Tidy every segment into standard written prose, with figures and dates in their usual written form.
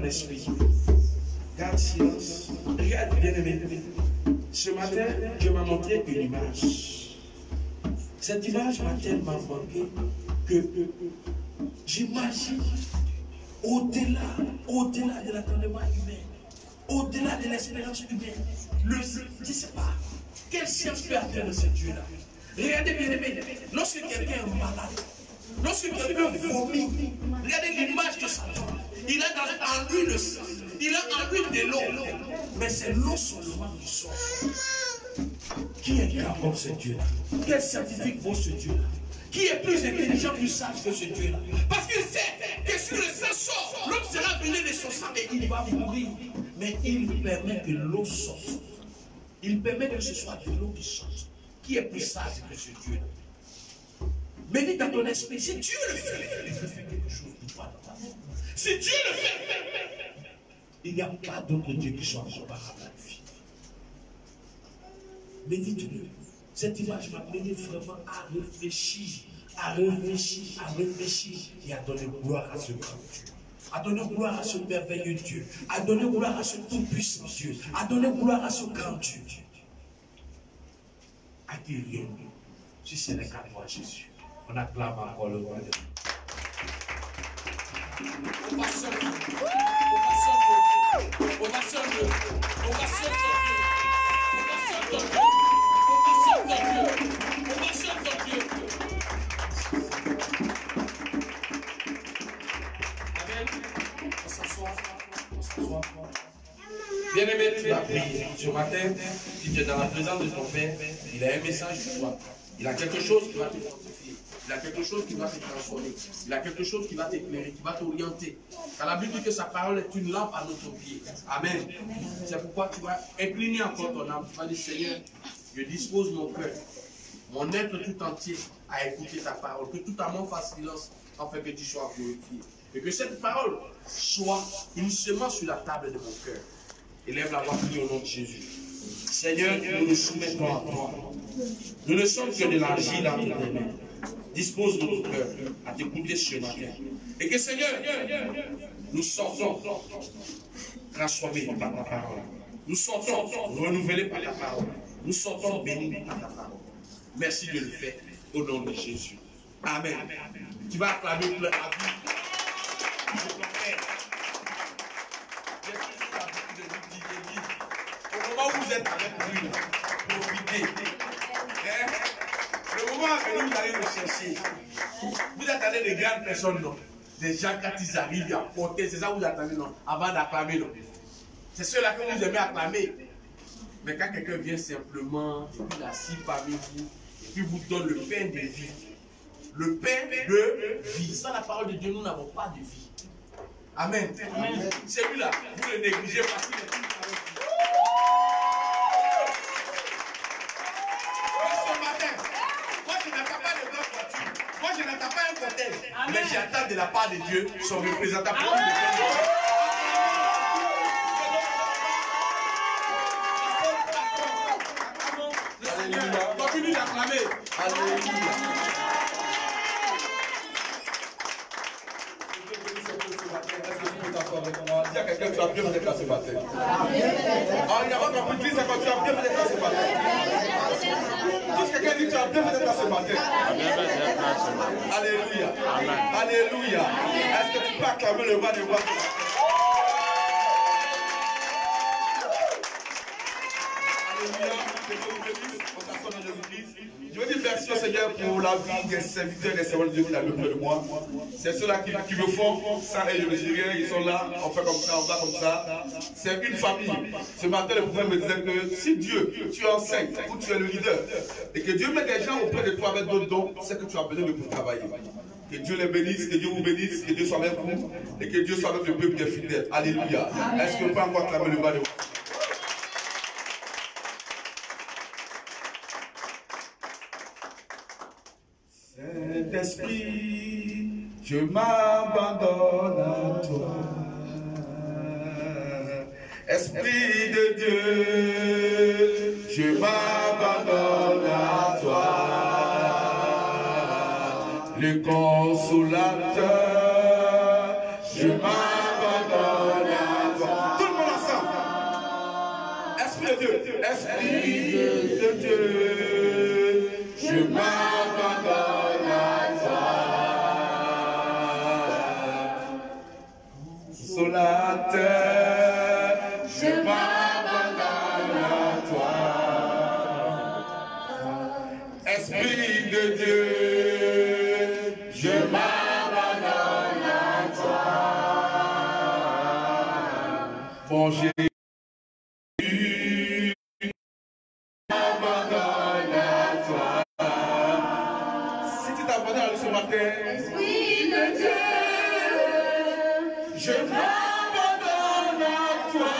esprit. Garde silence. Regarde, bien-aimé. Ce matin, Dieu m'a montré une image. Cette image m'a tellement marqué que j'imagine au-delà de l'attendement humain, au-delà de l'expérience humaine, je ne sais pas, quelle science peut atteindre ce Dieu-là? Regardez bien aimé, lorsque quelqu'un est malade, lorsque quelqu'un vomit, regardez l'image que ça donne. Il a en lui le sang, il a en lui de l'eau, mais c'est l'eau seulement qui sort. Qui est grand comme ce Dieu-là? Quel scientifique vaut ce Dieu-là? Qui est plus intelligent, plus sage que ce Dieu-là? Parce qu'il sait que si le sang sort, l'homme sera brûlé de son sang et il va mourir. Mais il permet que l'eau sorte. Il permet que ce soit de l'eau qui sorte. Qui est plus sage que ce Dieu-là? Médite dans ton esprit. Si Dieu le fait, il peut faire quelque chose pour toi dans ta vie. Si Dieu le fait, il n'y a pas d'autre Dieu qui soit comparable à lui. Médite-le. Cette image m'a mené vraiment à réfléchir, et à donner gloire à ce grand Dieu, à donner gloire à ce merveilleux Dieu, à donner gloire à ce tout-puissant Dieu, à donner gloire à ce grand Dieu. Accueillons-nous, si c'est le cas de moi, Jésus. On acclame encore le roi de Dieu. On va sortir, Bien-aimé, tu vas prier. Ce matin, si tu es dans la présence de ton Père, il a un message pour toi. Il a quelque chose qui va te fortifier. Il a quelque chose qui va te transformer. Il a quelque chose qui va t'éclairer, qui va t'orienter. Car la Bible dit que sa parole est une lampe à notre pied. Amen. C'est pourquoi tu vas incliner encore ton âme. Tu vas dire, Seigneur, je dispose mon cœur, mon être tout entier à écouter ta parole. Que tout amour fasse silence afin que tu sois glorifié. Et que cette parole soit une semence sur la table de mon cœur. Élève la voix, prie au nom de Jésus. Seigneur, nous nous soumettons à toi. Nous ne sommes que de l'argile entre tes mains. Dispose notre cœur à t'écouter ce matin. Et que Seigneur, nous sortons transformés par ta parole. Nous sortons renouvelés par ta parole. Nous sortons bénis par ta parole. Merci de le faire au nom de Jésus. Amen. Tu vas acclamer plein à vie. Au moment où vous êtes avec lui, profitez. Le moment où vous allez le chercher, vous attendez des grandes personnes, non? Des gens, quand ils arrivent à porter, c'est ça que vous attendez, non? Avant d'acclamer, non? C'est ceux-là que vous aimez acclamer. Mais quand quelqu'un vient simplement, et puis assis parmi vous, et puis vous donne le pain de vie. Le pain de vie. Sans la parole de Dieu, nous n'avons pas de vie. Amen. Amen. Celui-là, vous le négligez parce qu'il est une parole de vie. Ce matin, moi je n'attends pas de grande voiture. Moi je n'attends pas un cortège. Mais j'attends de la part de Dieu son représentant pour nous. Alléluia. Continue d'acclamer. Alléluia. Dis à quelqu'un, tu as bien fait ce matin. Il y a votre petit, ça quand tu as bien fait ce matin. Dis quelqu'un dit, tu as bien fait ce matin. Alléluia. Alléluia. Est-ce que tu peux acclamer le roi des rois? Alléluia. Je veux dire merci au Seigneur pour la vie des serviteurs et des servants de Dieu qui ont près de moi. C'est ceux-là qui me font ça et je ne dis rien, ils sont là, on fait comme ça, on va comme ça. C'est une famille. Ce matin, le prophète me disait que si Dieu, tu enseignes ou tu es le leader et que Dieu met des gens auprès de toi avec d'autres dons, c'est que tu as besoin de pour travailler. Que Dieu les bénisse, que Dieu vous bénisse, que Dieu soit avec vous et que Dieu soit avec le peuple des fidèles. Alléluia. Est-ce que vous pouvez encore clamer le bas de vous? Saint-Esprit, je m'abandonne à toi. Esprit de Dieu, je m'abandonne à toi. Le consolateur, je m'abandonne à Esprit de Dieu, je m'abandonne à toi. Consolateur, je m'abandonne à toi. Esprit de Dieu, je m'abandonne à toi. Bon Jésus, je m'abandonne à toi. Si tu t'abandonnes à lui ce matin, Esprit de Dieu, je m'abandonne à toi.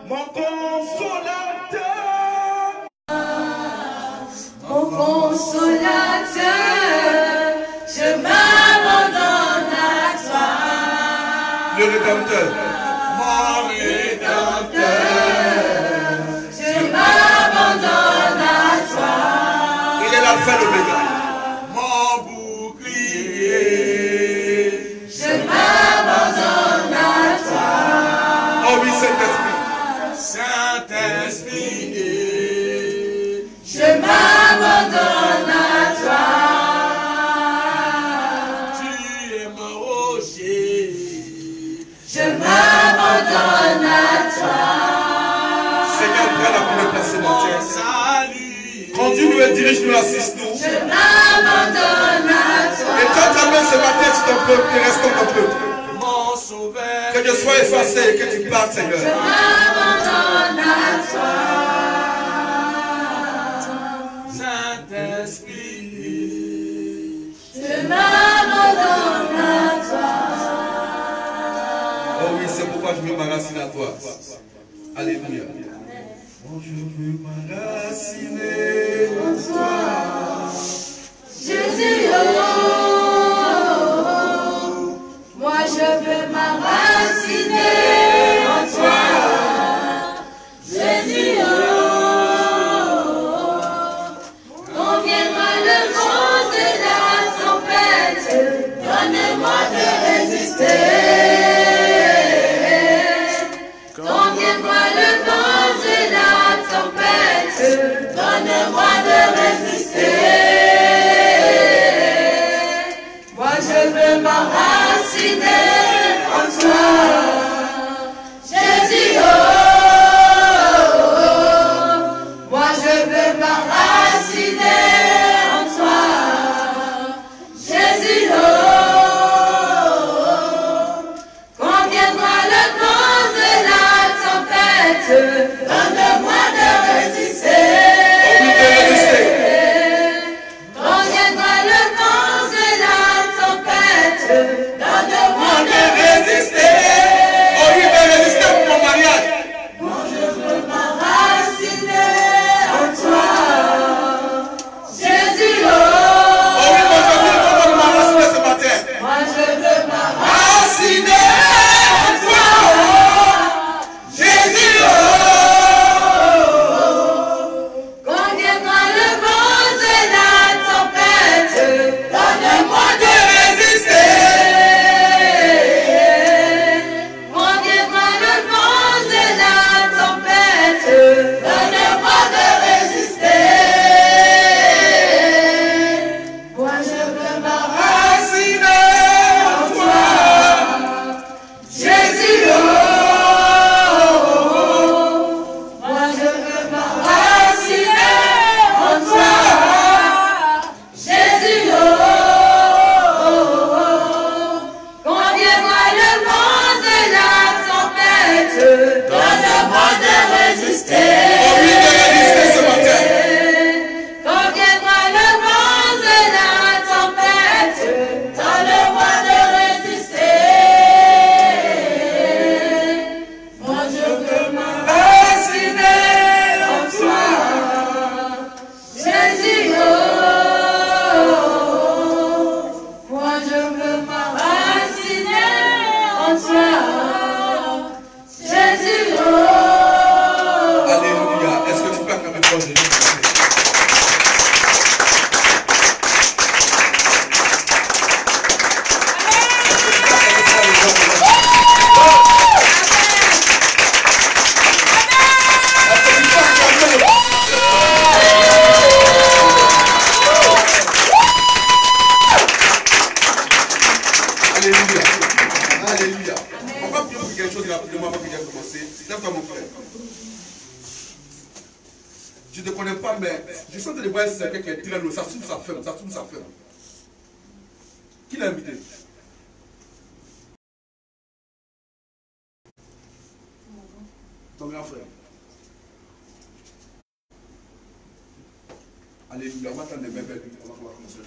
Mon consolateur, mon consolateur, je m'abandonne à toi. le Rédempteur, mon Rédempteur, Je m'abandonne à toi. il est l'alpha et l'oméga, mon bouclier. Je m'abandonne à toi. Oh oui, Saint-Esprit, Saint-Esprit, Je m'abandonne à toi. tu es mon rocher. Je m'abandonne à toi. Seigneur, prends la première place ce matin. Conduis-nous et dirige-nous, assiste-nous. Je m'abandonne à toi. Et quand ta main ce matin sur ton peuple, il reste ton peuple. Que Dieu soit effacé et que tu partes, Je Seigneur. m'abandonne à toi. Saint-Esprit. Je m'abandonne à toi. Oh oui, c'est pourquoi je veux m'enraciner à toi. Alléluia. Oh, je veux m'enraciner en toi. Jésus, oh, moi je veux m'enraciner en toi. Jésus, oh, quand viendra le vent de la tempête, donne-moi de résister. Quand viendra le vent de la tempête, donne-moi de résister. Moi je veux m'enraciner en toi. Jésus, oh, moi je veux m'enraciner en toi. Jésus, oh, quand viendra le vent de la tempête, donne-moi de résister. Quand viendra le vent de la tempête, donne-moi de résister. Oh, il va résister pour mon mariage. Moi je veux m'enraciner en toi. Jésus, oh, Oh oui, mon Dieu, il va m'enraciner ce matin. moi je veux m'enraciner Enraciner en toi. Jésus, oh. Tiens-toi mon frère. Je ne te connais pas, mais je sens que les voix c'est quelqu'un qui est très lourd. Ça souffle, ça ferme, ça souffle, ça ferme. Qui l'a invité? Ton grand frère. Alléluia, on va attendre les mêmes belles. On va commencer le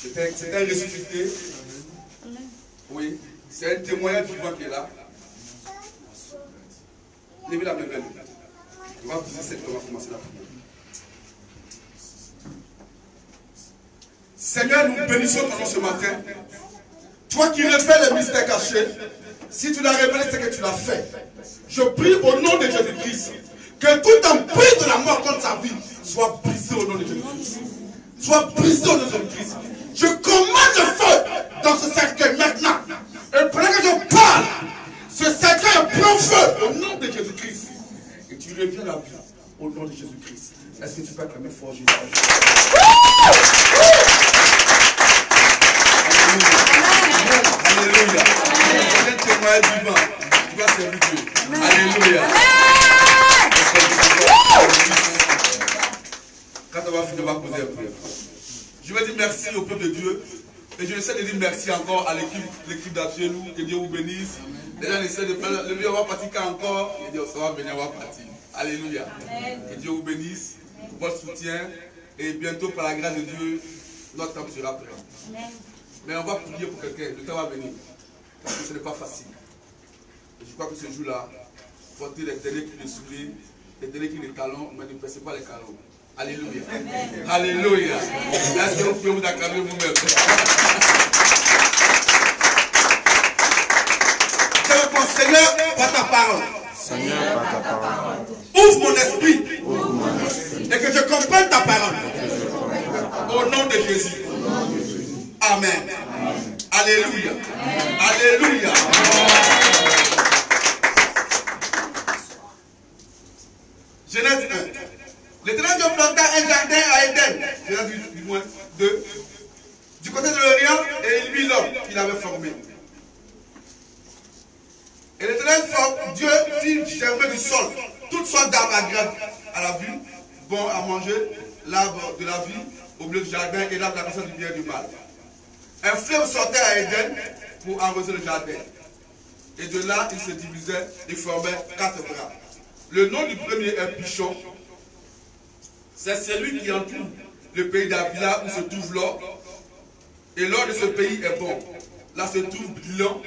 culte. C'est un ressuscité. Oui, c'est un témoignage vivant qui est là. Levez la main belle. On va poser cette, on va commencer la prière. Seigneur, nous bénissons ton nom ce matin. Toi qui révèles les mystères cachés, si tu l'as révélé, c'est que tu l'as fait. Je prie au nom de Jésus-Christ que tout emprise de la mort contre sa vie soit brisé au nom de Jésus-Christ. Soit brisé au nom de Jésus-Christ. Je commande le feu dans ce cercueil maintenant. Et pendant que je parle, ce cercueil prend feu au nom de Jésus-Christ. Et tu reviens à la vie au nom de Jésus-Christ. Est-ce que tu peux acclamer fort Jésus? Alléluia. C'est un témoignage vivant. Tu vas servir Dieu. Alléluia. Quand on va finir, on va poser un prière. Je vais dire merci au peuple de Dieu. Et je essaie de dire merci encore à l'équipe d'Afrique. Que Dieu vous bénisse. Les gens essaient de faire le mieux, on va partir encore. Et Dieu, ça va venir, on va partir. Alléluia. Que Dieu vous bénisse pour votre soutien. Et bientôt, par la grâce de Dieu, notre temps sera prêt. Mais on va prier pour quelqu'un. Le temps va venir. Parce que ce n'est pas facile. Et je crois que ce jour-là, porter les derniers cris de souliers, les derniers cris de talons, mais ne percez pas les talons. Alléluia. Amen. Alléluia. Est-ce que vous pouvez vous acclamer vous-même? Seigneur, par ta parole. Seigneur, par ta parole. Ouvre mon esprit. Et que je comprenne ta parole. Au nom de Jésus. Amen. Alléluia. Alléluia. Genèse 1. L'Éternel Dieu planta un jardin à Éden. Genèse du moins 2. Du côté de l'Orient, et il mit l'homme qu'il avait formé. Et l'Éternel Dieu fit germer du sol toutes sortes d'arbres agréables à la vue, bon à manger, l'arbre de la vie au milieu du jardin et l'arbre de la connaissance du bien et du mal. Un fleuve sortait à Éden pour arroser le jardin. Et de là, il se divisait et formait 4 bras. Le nom du premier est Pichon. C'est celui qui entoure le pays d'Avila où se trouve l'or. Et l'or de ce pays est bon. Là se trouve brillant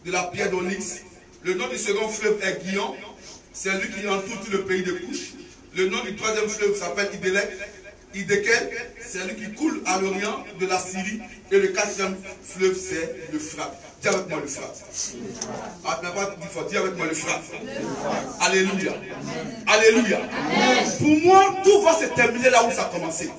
de la pierre d'onyx. Le nom du second fleuve est Guillon. C'est lui qui entoure tout le pays de Couche. Le nom du troisième fleuve s'appelle Idékel. C'est lui qui coule à l'orient de la Syrie. Et le quatrième fleuve, c'est l'Euphrate. Dis avec moi l'Euphrate. Ah, tu n'as pas dit fort. Dis avec moi l'Euphrate. Alléluia. Alléluia. Pour moi, tout va se terminer là où ça a commencé.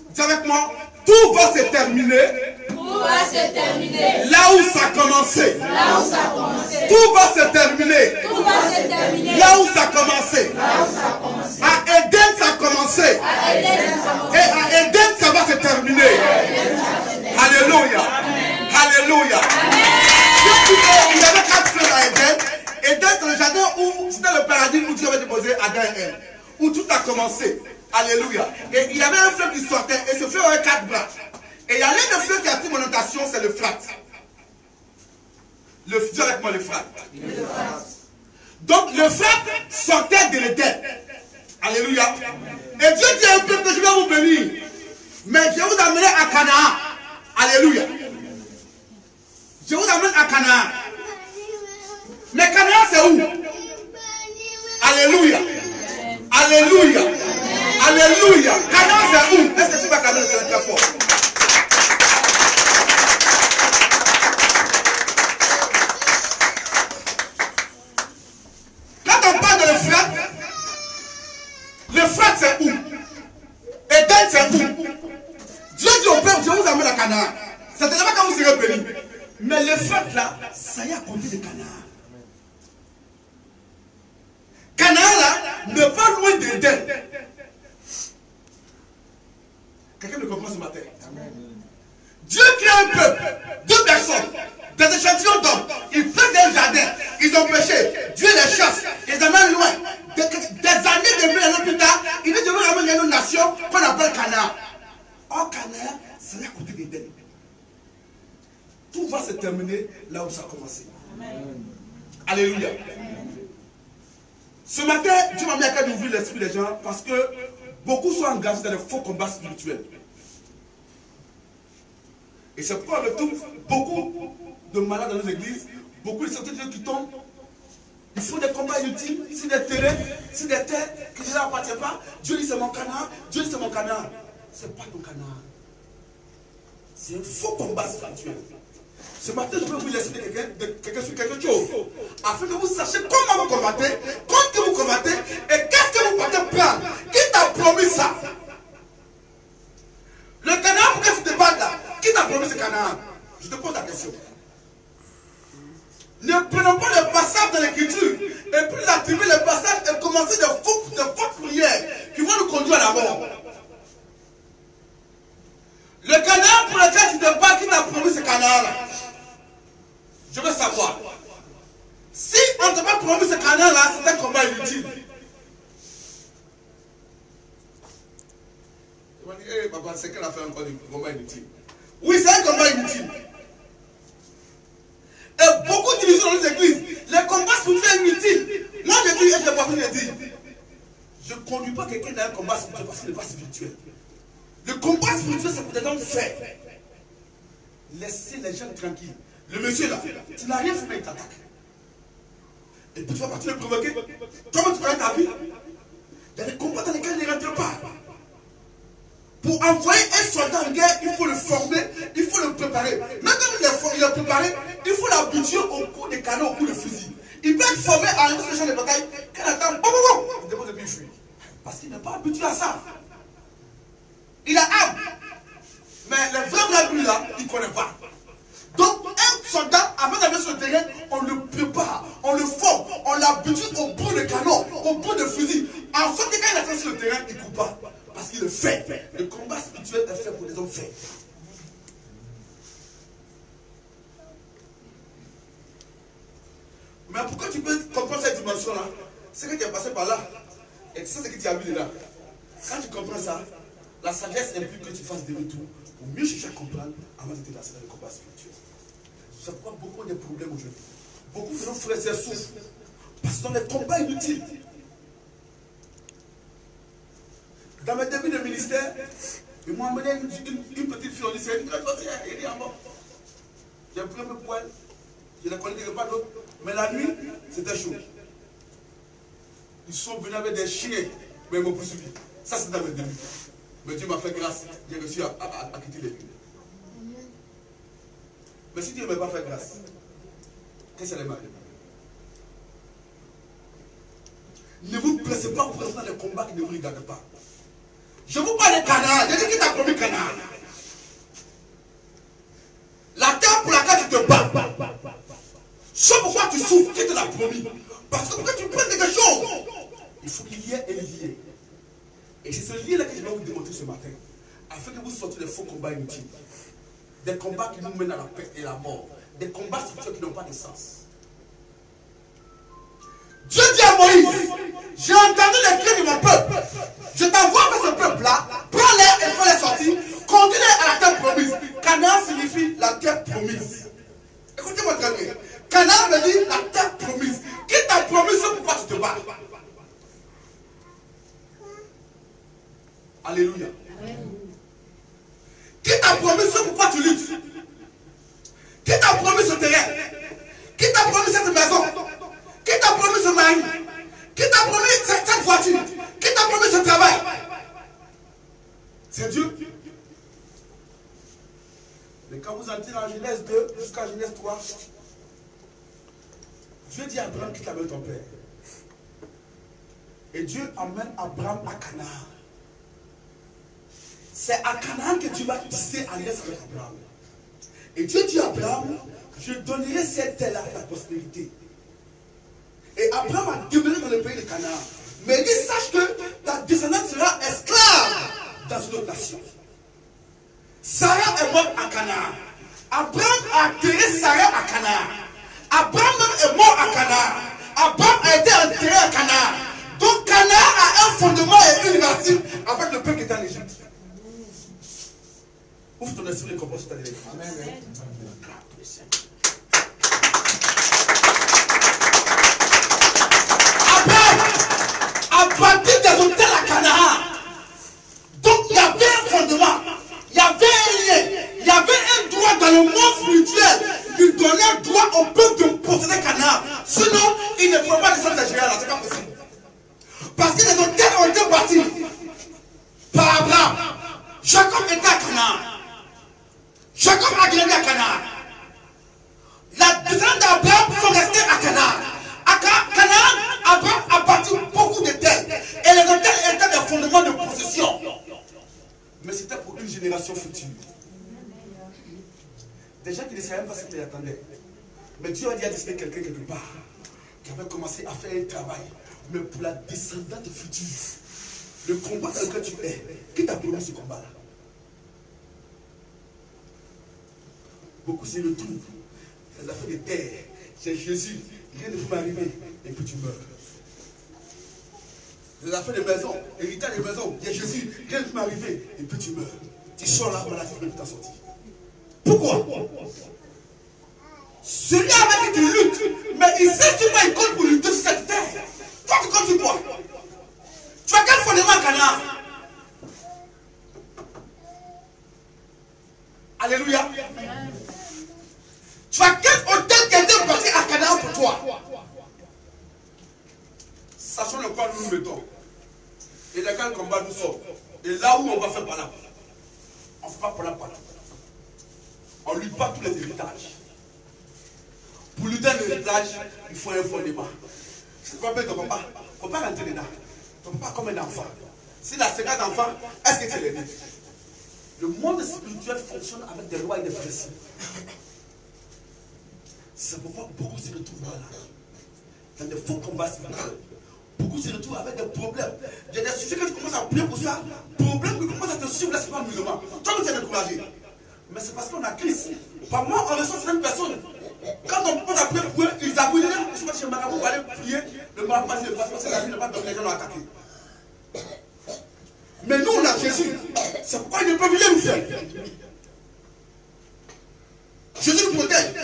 Dis avec moi, tout va se terminer. Tout va se terminer. Là où ça a commencé. Là où ça a commencé. Tout va se terminer. Tout va se terminer. Là où ça a commencé. Là où ça a commencé. À Éden, ça a commencé. À Éden, ça a commencé. Et à Éden, ça va se terminer. Alléluia. Alléluia. Il y avait 4 fleurs à Éden. Éden, c'est le jardin où c'était le paradis où Dieu avait déposé Adam et Ève. Où tout a commencé. Alléluia. Et il y avait un fleuve qui sortait. Et ce fleuve avait 4 bras. Et il y a l'un des fleuves qui a pris mon notation, c'est l'Euphrate. Dis avec moi l'Euphrate. Donc l'Euphrate sortait de l'Éden. Alléluia. Et Dieu dit à un peuple que je vais vous bénir. Mais je vais vous amener à Canaan. Alléluia. Je vous amène à Canaan. Mais Canaan c'est où? Alléluia. Alléluia. Alléluia. Canaan c'est où? Est-ce que tu vas Canaan c'est très fort? L'Euphrate c'est où? Éden c'est où? Dieu dit au peuple, je vous amène à Canaan. C'est tellement quand vous serez bénis. Mais l'Euphrate là, ça y est à côté de Canaan. Canaan là, n'est pas loin d'Éden. Quelqu'un me comprend ce matin? Dieu crée un peuple, 2 personnes, des échantillons d'hommes. Ils prennent un jardin, ils ont péché. Dieu les chasse. là où ça a commencé. Alléluia. Ce matin, Dieu m'a mis à cœur d'ouvrir l'esprit des gens parce que beaucoup sont engagés dans les faux combats spirituels. Et c'est pourquoi on retrouve beaucoup de malades dans nos églises, beaucoup de saints qui tombent. Ils font des combats inutiles, c'est des terrains, c'est des terres qui ne leur appartiennent pas. Dieu dit c'est mon canard, Dieu dit c'est mon canard. C'est pas ton canard. C'est un faux combat spirituel. Ce matin, je veux vous laisser de quelqu'un sur quelque chose, afin que vous sachiez comment vous combattez, quand vous combattez, et qu'est-ce que vous comptez prendre. Qui t'a promis ça? Le canard, pourquoi tu te bats là? Qui t'a promis ce canard? Je te pose la question. Ne prenons pas le passage de l'écriture, et puis attribuer le passage et commencer de fausses prières qui vont nous conduire à la mort. Le canard pour lequel tu te bats, qui t'a promis ce canard-là? Je veux savoir. Si on ne t'a pas promis ce canard-là, c'est un combat inutile. Il va dire, hé papa, c'est qu'elle a fait encore un combat inutile. Oui, c'est un combat inutile. Et beaucoup de divisions dans les églises, les combats spirituels inutiles. Moi je dis, et je l'ai pas dit, je ne conduis pas quelqu'un dans un combat spirituel parce qu'il n'est pas spirituel. Le combat spirituel, c'est pour des hommes faits. Laissez les gens tranquilles. Le monsieur là, tu n'as rien fait, mais il t'attaque. Et puis tu vas partir le provoquer. Comment tu prends ta vie? Il y a des combats dans lesquels il ne rentre pas. Pour envoyer un soldat en guerre, il faut le former, il faut le préparer. Même quand il est préparé, il faut l'habituer au coup de canon, au coup de fusil. Il peut être formé à un champ de bataille, quand il attend, il dépose et puis il fuit. Parce qu'il n'est pas habitué à ça. Il a âme. Mais les vrais bruits là, il ne connaît pas. Donc, un soldat, avant d'aller sur le terrain, on le prépare, on le forme, on l'habitue au bout de canon, au bout de fusil. En sorte que quand il est sur le terrain, il ne coupe pas. Parce qu'il est fait. Le combat spirituel est fait pour les hommes faits. Mais pourquoi tu peux comprendre cette dimension-là? C'est que tu es passé par là. Et c'est ce que tu as vu là. Quand tu comprends ça, la sagesse implique que tu fasses demi-tour pour mieux chercher à comprendre avant de te lancer dans le combat spirituel. C'est pourquoi beaucoup ont des problèmes aujourd'hui. Beaucoup de nos frères et sœurs souffrent. Parce que dans les combats inutiles. Dans mes débuts de ministère, ils m'ont amené une petite fille, on dit c'est une grande sorcière, elle est en mort. J'ai pris un peu poil, je ne connais pas d'autre. Mais la nuit, c'était chaud. Ils sont venus avec des chiens, mais ils m'ont poursuivi. Ça, c'est dans mes débuts. Mais Dieu m'a fait grâce, j'ai réussi à quitter les lieux. Mais si Dieu ne m'a pas fait grâce, qu'est-ce que ça m'a dit? Ne vous pressez pas pour rentrer dans les combats qui ne vous regardent pas. Je vous parle de Canaan. Je dis qui t'a promis Canaan. La terre pour laquelle tu te bats. C'est pourquoi tu souffres, qui te l'a promis. Parce que pour que tu prennes quelque chose, il faut qu'il y ait un lien. Et c'est ce lien-là que je vais vous démontrer ce matin. Afin que vous sortiez des faux combats inutiles. Des combats qui nous mènent à la paix et à la mort. Des combats spirituels qui n'ont pas de sens. Dieu dit à Moïse, j'ai entendu les cris de mon peuple. Je t'envoie vers ce peuple-là, prends-les et fais-les sortir, conduis-les à la terre promise. Canaan signifie la terre promise. Écoutez-moi très bien. Canaan veut dire la terre promise. Qui t'a promis ce pourquoi tu te bats? Alléluia. Qui t'a promis ce pourquoi tu luttes? Qui t'a promis ce terrain? Qui t'a promis cette maison? Qui t'a promis ce mari? Qui t'a promis cette voiture? Qui t'a promis ce travail? C'est Dieu. Mais quand vous entrez dans Genèse 2 jusqu'à Genèse 3, Dieu dit à Abraham qui t'amène ton père. Et Dieu amène Abraham à Canaan. C'est à Canaan que Dieu va tisser alliance avec Abraham. Et Dieu dit à Abraham, je donnerai cette terre-là à la postérité. Et Abraham a demeuré dans le pays de Canaan. Mais il dit, sache que ta descendance sera esclave dans une autre nation. Sarah est morte à Canaan. Abraham a enterré Sarah à Canaan. Abraham même est mort à Canaan. Abraham a été enterré à Canaan. Donc Canaan a un fondement et une racine avec le peuple qui est en Égypte. Ouvre ton esprit et comprends ce que tu as dit. Amen. parti par Abraham. Jacob était à Canaan. Jacob a grandi à Canaan. La descendance d'Abraham sont restés à Canaan. À Canaan, Abraham a bâti beaucoup de terres. Et les terres étaient des fondements de possession. Mais c'était pour une génération future. Des gens qui ne savaient même pas ce qu'ils attendaient. Mais Dieu a dit à décider quelqu'un quelque part qui avait commencé à faire un travail, mais pour la descendante future. Le combat dans lequel tu es, qui t'a promis ce combat-là? Beaucoup se retrouvent. Les affaires de terre, c'est Jésus, rien ne peut m'arriver, et puis tu meurs. Les affaires de maison, héritage de maison, il y a Jésus, rien ne peut m'arriver, et puis tu meurs. Tu sors là, voilà, tu peux plus t'en sortir. Pourquoi? Celui avec qui tu luttes, mais il sait sur quoi il compte pour lutter sur cette terre. Toi, tu comptes sur quoi? Tu as quel fondement Canaan? Alléluia. Tu as quel hôtel qui a été bâti à Canaan pour toi? Sachons le quoi nous mettons. Et dans quel combat nous sommes. Et là où on va faire par là. On ne fait pas par là. On ne lutte pas tous les héritages. Pour lutter l'héritage, il faut un fondement. Si tu ne peux pas ton papa, il ne faut pas rentrer dedans. Ton papa comme un enfant. S'il a 50 enfants, est-ce que tu les dis? Le monde spirituel fonctionne avec des lois et des principes. C'est pourquoi beaucoup se retrouvent là. Dans des faux combats spirituels. Beaucoup se retrouvent avec des problèmes. Il y a des sujets que tu commences à prier pour ça. Problème qui commence à te suivre, laisse pas musulman. Toi, tu es découragé. Mais c'est parce qu'on a Christ. Par moi, on reçoit certaines personnes. Quand on commence à prier pour eux, ils avouent, je suis pas chez Marabout pour aller prier. Le Marabout passe, parce que la vie n'est pas donc les gens l'ont attaqué. Mais nous, on a Jésus. C'est pourquoi il ne peut rien nous faire. Jésus nous protège.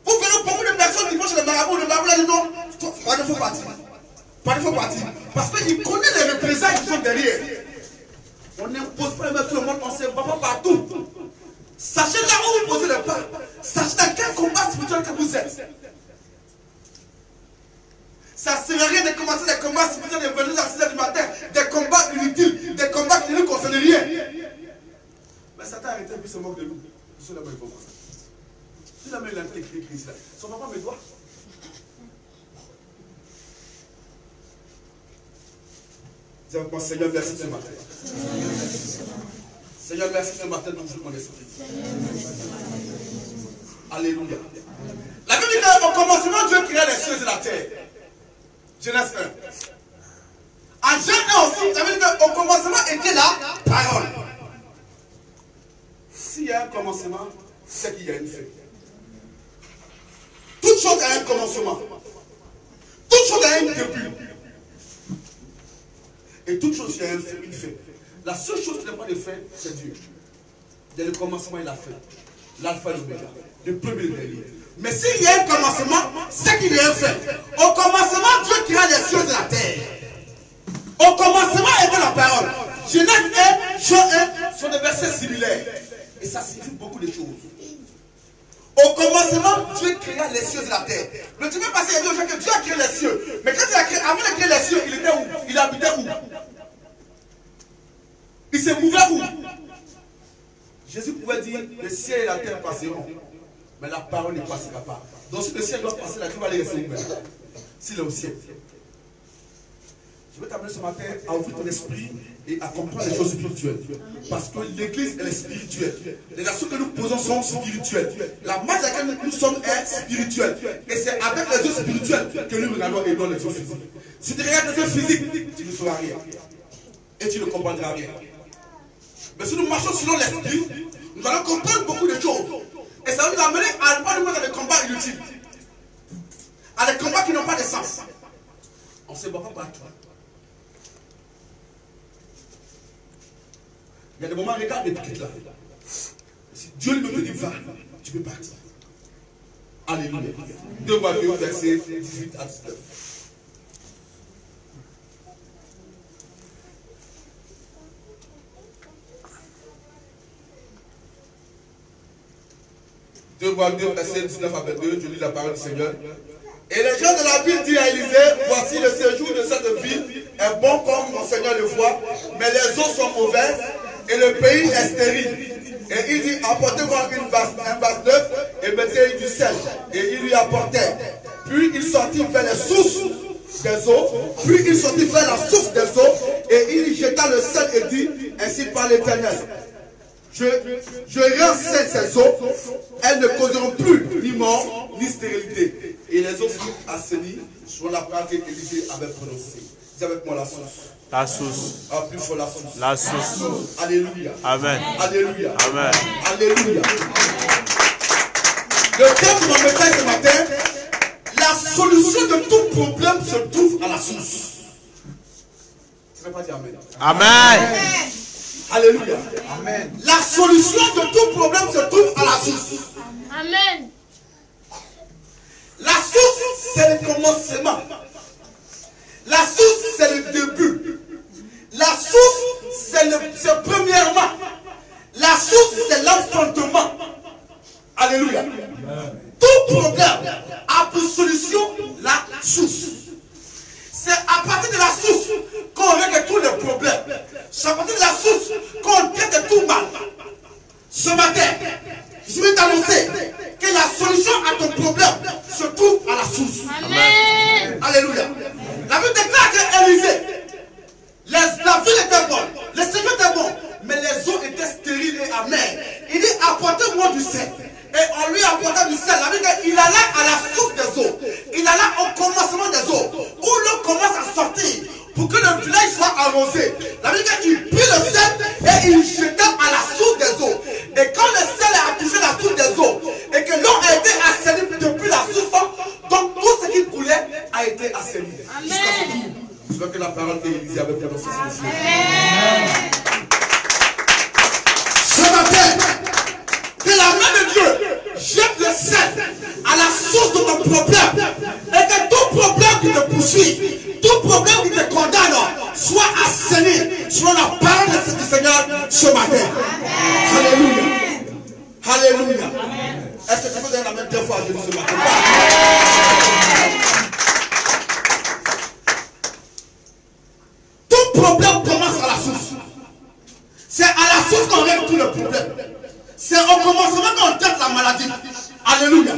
Vous verrez beaucoup de personnes qui vont chez le Marabout là dit non, pas de faux parti. Pas de faux parti. Parce qu'il connaît les représailles qui sont derrière. On n'impose pas les mettre tout le monde, on ne se bat pas partout. Sachez là où vous posez le pas. Sachez dans quel combat spirituel que vous êtes. Ça ne sert à rien de commencer des combats spirituels de venir à 6 h du matin. Des combats inutiles. Des combats qui ne nous concernent rien. Mais Satan a arrêté et puis se moque de nous. Si la main il faut voir. Si la main il a écrit Christ là. Son papa me doit. Dis encore Seigneur, merci ce matin. Seigneur, merci ce matin de nous mon esprit. Alléluia. La Bible dit qu'au commencement, Dieu créa les cieux et la terre. Genèse 1. En Genèse 1 aussi, la Bible dit qu'au commencement était la parole. S'il y a un commencement, c'est qu'il y a une fin. Toute chose a un commencement. Toute chose a un début. Et toute chose a une fin. La seule chose qui n'a pas de fin, c'est Dieu. Il y a le commencement et la fin. L'alpha et l'oméga. Le premier et le dernier. Mais s'il y a un commencement, c'est qu'il y a un fin. Au commencement, Dieu créa les cieux et la terre. Au commencement était la parole. Genèse 1, Jean 1 sont des versets similaires. Et ça signifie beaucoup de choses. Au commencement, Dieu créa les cieux et la terre. Le dimanche passé, il a dit aux gens que Dieu a créé les cieux. Mais quand il a créé, avant de créer les cieux, il était où? Il habitait où? Il se mouvait où? Jésus pouvait dire, le ciel et la terre passeront. Mais la parole ne passera pas. Donc si le ciel doit passer, la terre va aller rester ouverte. S'il est au ciel. Je veux t'amener ce matin à ouvrir ton esprit et à comprendre les choses spirituelles. Parce que l'église, elle est spirituelle. Les actions que nous posons sont spirituelles. La marche à laquelle nous sommes est spirituelle. Et c'est avec les yeux spirituels que nous regardons et non les yeux physiques. Si tu regardes les yeux physiques, tu ne sauras rien. Et tu ne comprendras rien. Mais si nous marchons selon l'esprit, nous allons comprendre beaucoup de choses. Et ça va nous amener à ne pas nous mettre dans des combats inutiles. À des combats qui n'ont pas de sens. On ne se bat pas partout. Il y a des moments, regarde les piquettes là. Si Dieu lui te dit va, tu peux partir. Alléluia. 2 Matthieu, verset 18 à 19. Deux Matthieu, verset 19 à 22, je lis la parole du Seigneur. Et les gens de la ville disent à Élisée, voici le séjour de cette ville est bon comme mon Seigneur le voit, mais les eaux sont mauvaises et le pays est stérile. Et il dit, apportez-moi un vase neuf et mettez du sel. Et il lui apportait. Puis il sortit vers les sources des eaux. Puis il sortit vers la source des eaux. Et il y jeta le sel et dit, ainsi par l'Éternel. Je rends ces eaux, elles ne causeront plus ni mort, ni stérilité. Et les eaux furent assainies sur la parole qu'Élisée avait prononcée. Dis avec moi la source. La source. Ah, plus fort la source. La source. Alléluia. Amen. Alléluia. Amen. Alléluia. Le thème de mon message ce matin, la solution de tout problème se trouve à la source. Tu ne veux pas dire Amen. Amen. Alléluia. Amen. La solution de tout problème se trouve à la source. Amen. La source, c'est le commencement. La source, c'est le début. La source, c'est premièrement. La source, c'est l'enfantement. Alléluia. Tout problème a pour solution la source. C'est à partir de la source qu'on règle tous les problèmes. C'est à partir de la source qu'on traite tout mal. Ce matin, je vais t'annoncer que la solution à ton problème se trouve à la source. Amen. Alléluia. La Bible déclare qu'Élisée, la ville était bonne, le Seigneur était bon, mais les eaux étaient stériles et amères. Il dit, apportez-moi du sel. Et on lui apporta du sel. La Bible dit, il alla à la source des eaux. Il alla au commencement des eaux, où l'eau commence à sortir pour que le village soit arrosé. La Bible dit, il prit le sel et il jeta à la source des eaux. Et quand le sel a touché la source des eaux, et que l'eau a été assainie depuis la source, donc tout ce qui coulait a été assaini. Jusqu'à ce jour. Je veux que la parole d'Élisée avait prononcé ce monsieur. Ce matin, que la main de Dieu jette le sel à la source de ton problème. Et que tout problème qui te poursuit, tout problème qui te condamne, soit assaini selon la parole du Seigneur ce matin. Alléluia. Alléluia. Est-ce que tu peux donner la main deux fois à Jésus ce matin? Tout problème commence à la source. C'est à la source qu'on règle tous les problèmes. C'est au commencement qu'on traite la maladie. Alléluia.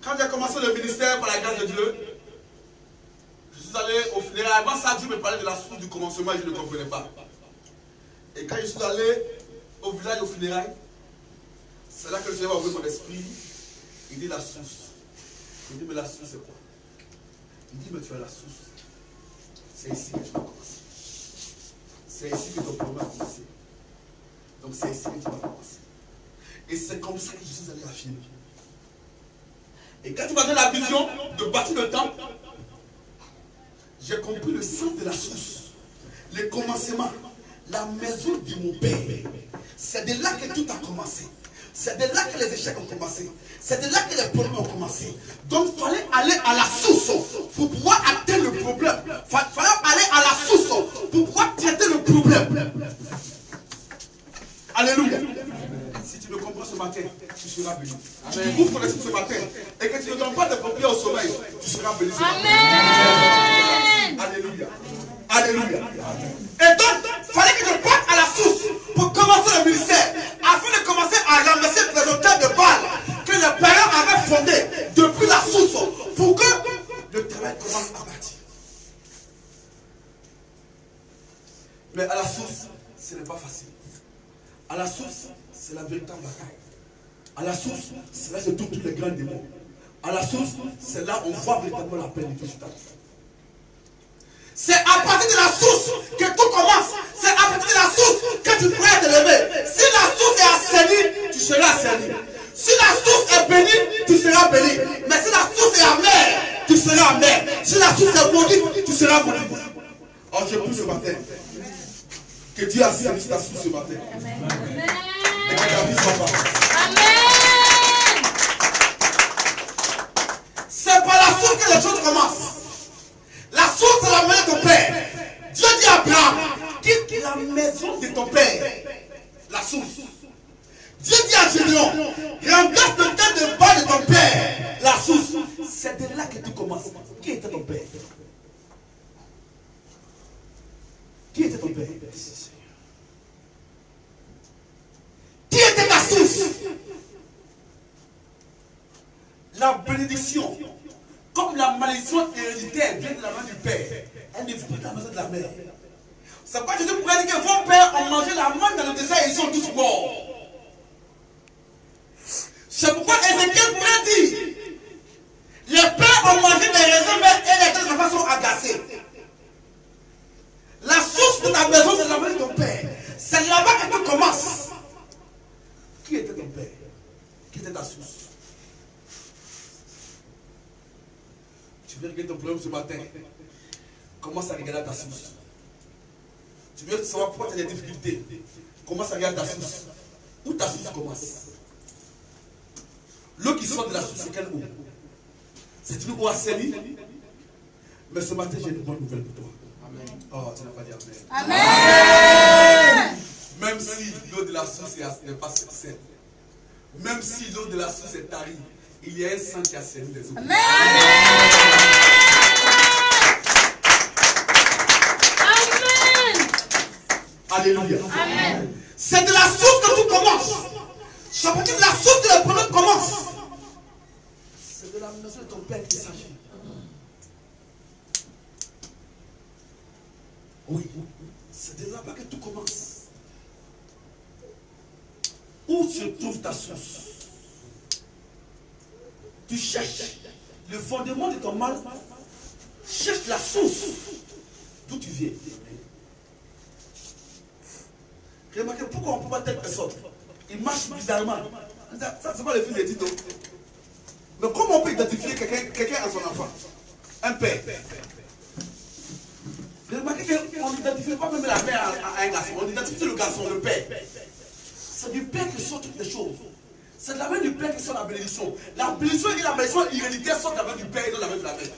Quand j'ai commencé le ministère par la grâce de Dieu, je suis allé au funérailles. Avant ça, Dieu me parlait de la source du commencement et je ne comprenais pas. Et quand je suis allé au village au funérailles, c'est là que le Seigneur a ouvert mon esprit. Il dit la source. Il dit, mais la source c'est quoi? Il dit, mais tu as la source. C'est ici que tu vas commencer. C'est ici que ton problème a commencé. Donc c'est ici que tu vas commencer. Et c'est comme ça que je suis allé affirmer. Et quand tu m'as donné la vision de bâtir le temple, j'ai compris le sens de la source. Le commencement, la maison de mon père. C'est de là que tout a commencé. C'est de là que les échecs ont commencé. C'est de là que les problèmes ont commencé. Donc il fallait aller à la source pour pouvoir atteindre le problème. Il fallait aller à la source pour pouvoir traiter le problème. Alléluia. Si tu me comprends ce matin, tu seras béni. Si tu ouvres ton esprit ce matin et que tu ne donnes pas de papiers au sommeil, tu seras béni ce matin. Amen. Alléluia. Alléluia. Et donc, il fallait que je parte à la source pour commencer le ministère, afin de commencer à ramasser les auteurs de balles que les parents avaient fondés depuis la source, pour que le travail commence à partir. Mais à la source, ce n'est pas facile. À la source, c'est la véritable bataille. À la source, c'est là que se trouvent tous les grands démons. À la source, c'est là où on voit véritablement la plénitude sur ta vie. C'est à partir de la source que tout commence. C'est à partir de la source que tu pourrais te lever. Si la source est assainie, tu seras assaini. Si la source est bénie, tu seras béni. Mais si la source est amère, tu seras amer. Si la source est maudite, tu seras maudit. Oh, je prie ce matin que Dieu assainisse ta source ce matin. Amen. Et que ta vie soit parfaite. Amen. C'est par la source que les choses commencent. La source, c'est la maison de ton père. Dieu dit à Abraham, quitte la maison de ton père. La source. Dieu dit à Gédéon, remplace le temps de bas de ton père. La source. C'est de là que tu commences. Qui était ton père? Qui était ton père? Qui était ta source? La bénédiction, comme la malédiction héréditaire vient de la main du père, elle ne vient pas de la maison de la mère. C'est pas Jésus pourrait dire que vos pères ont mangé la manne dans le désert et ils sont tous morts. C'est pourquoi Ézéchiel pourrait dire, les pères ont mangé des raisins verts et les deux enfants sont agacés. La source de ta maison, c'est la maison de ton père. C'est là-bas que tout commence. Qui était ton père? Qui était ta source? Tu veux régler ton problème ce matin? Commence à regarder ta source. Tu veux savoir pourquoi tu as des difficultés? Commence à regarder ta source. Où ta source commence? L'eau qui sort de la source, c'est quelle eau? C'est une eau assainie. Mais ce matin, j'ai une bonne nouvelle pour toi. Amen. Oh, tu n'as pas dit Amen. Amen. Même si l'eau de la source n'est pas saine, même si l'eau de la source est tarie, il y a un sang qui assainit les eaux. Amen. Amen. Alléluia. Amen. C'est de la source que tout commence. C'est parce que de la source que le problème commence. C'est de la maison de ton père qu'il s'agit. Oui, c'est de là-bas que tout commence. Où se trouve ta source? Tu cherches le fondement de ton mal. Cherche la source d'où tu viens. Remarquez pourquoi on ne peut pas telle personne. Il marche bizarrement. Ça, c'est pas le fils de Tito. Mais comment on peut identifier quelqu'un à son enfant? Un père. Remarquez qu'on n'identifie pas même la mère à un garçon. On identifie le garçon, le père. C'est du père que sortent toutes les choses. C'est de la main du père qui sort la bénédiction. La bénédiction et la bénédiction héréditaire sortent de la main du père et de la main de la mère.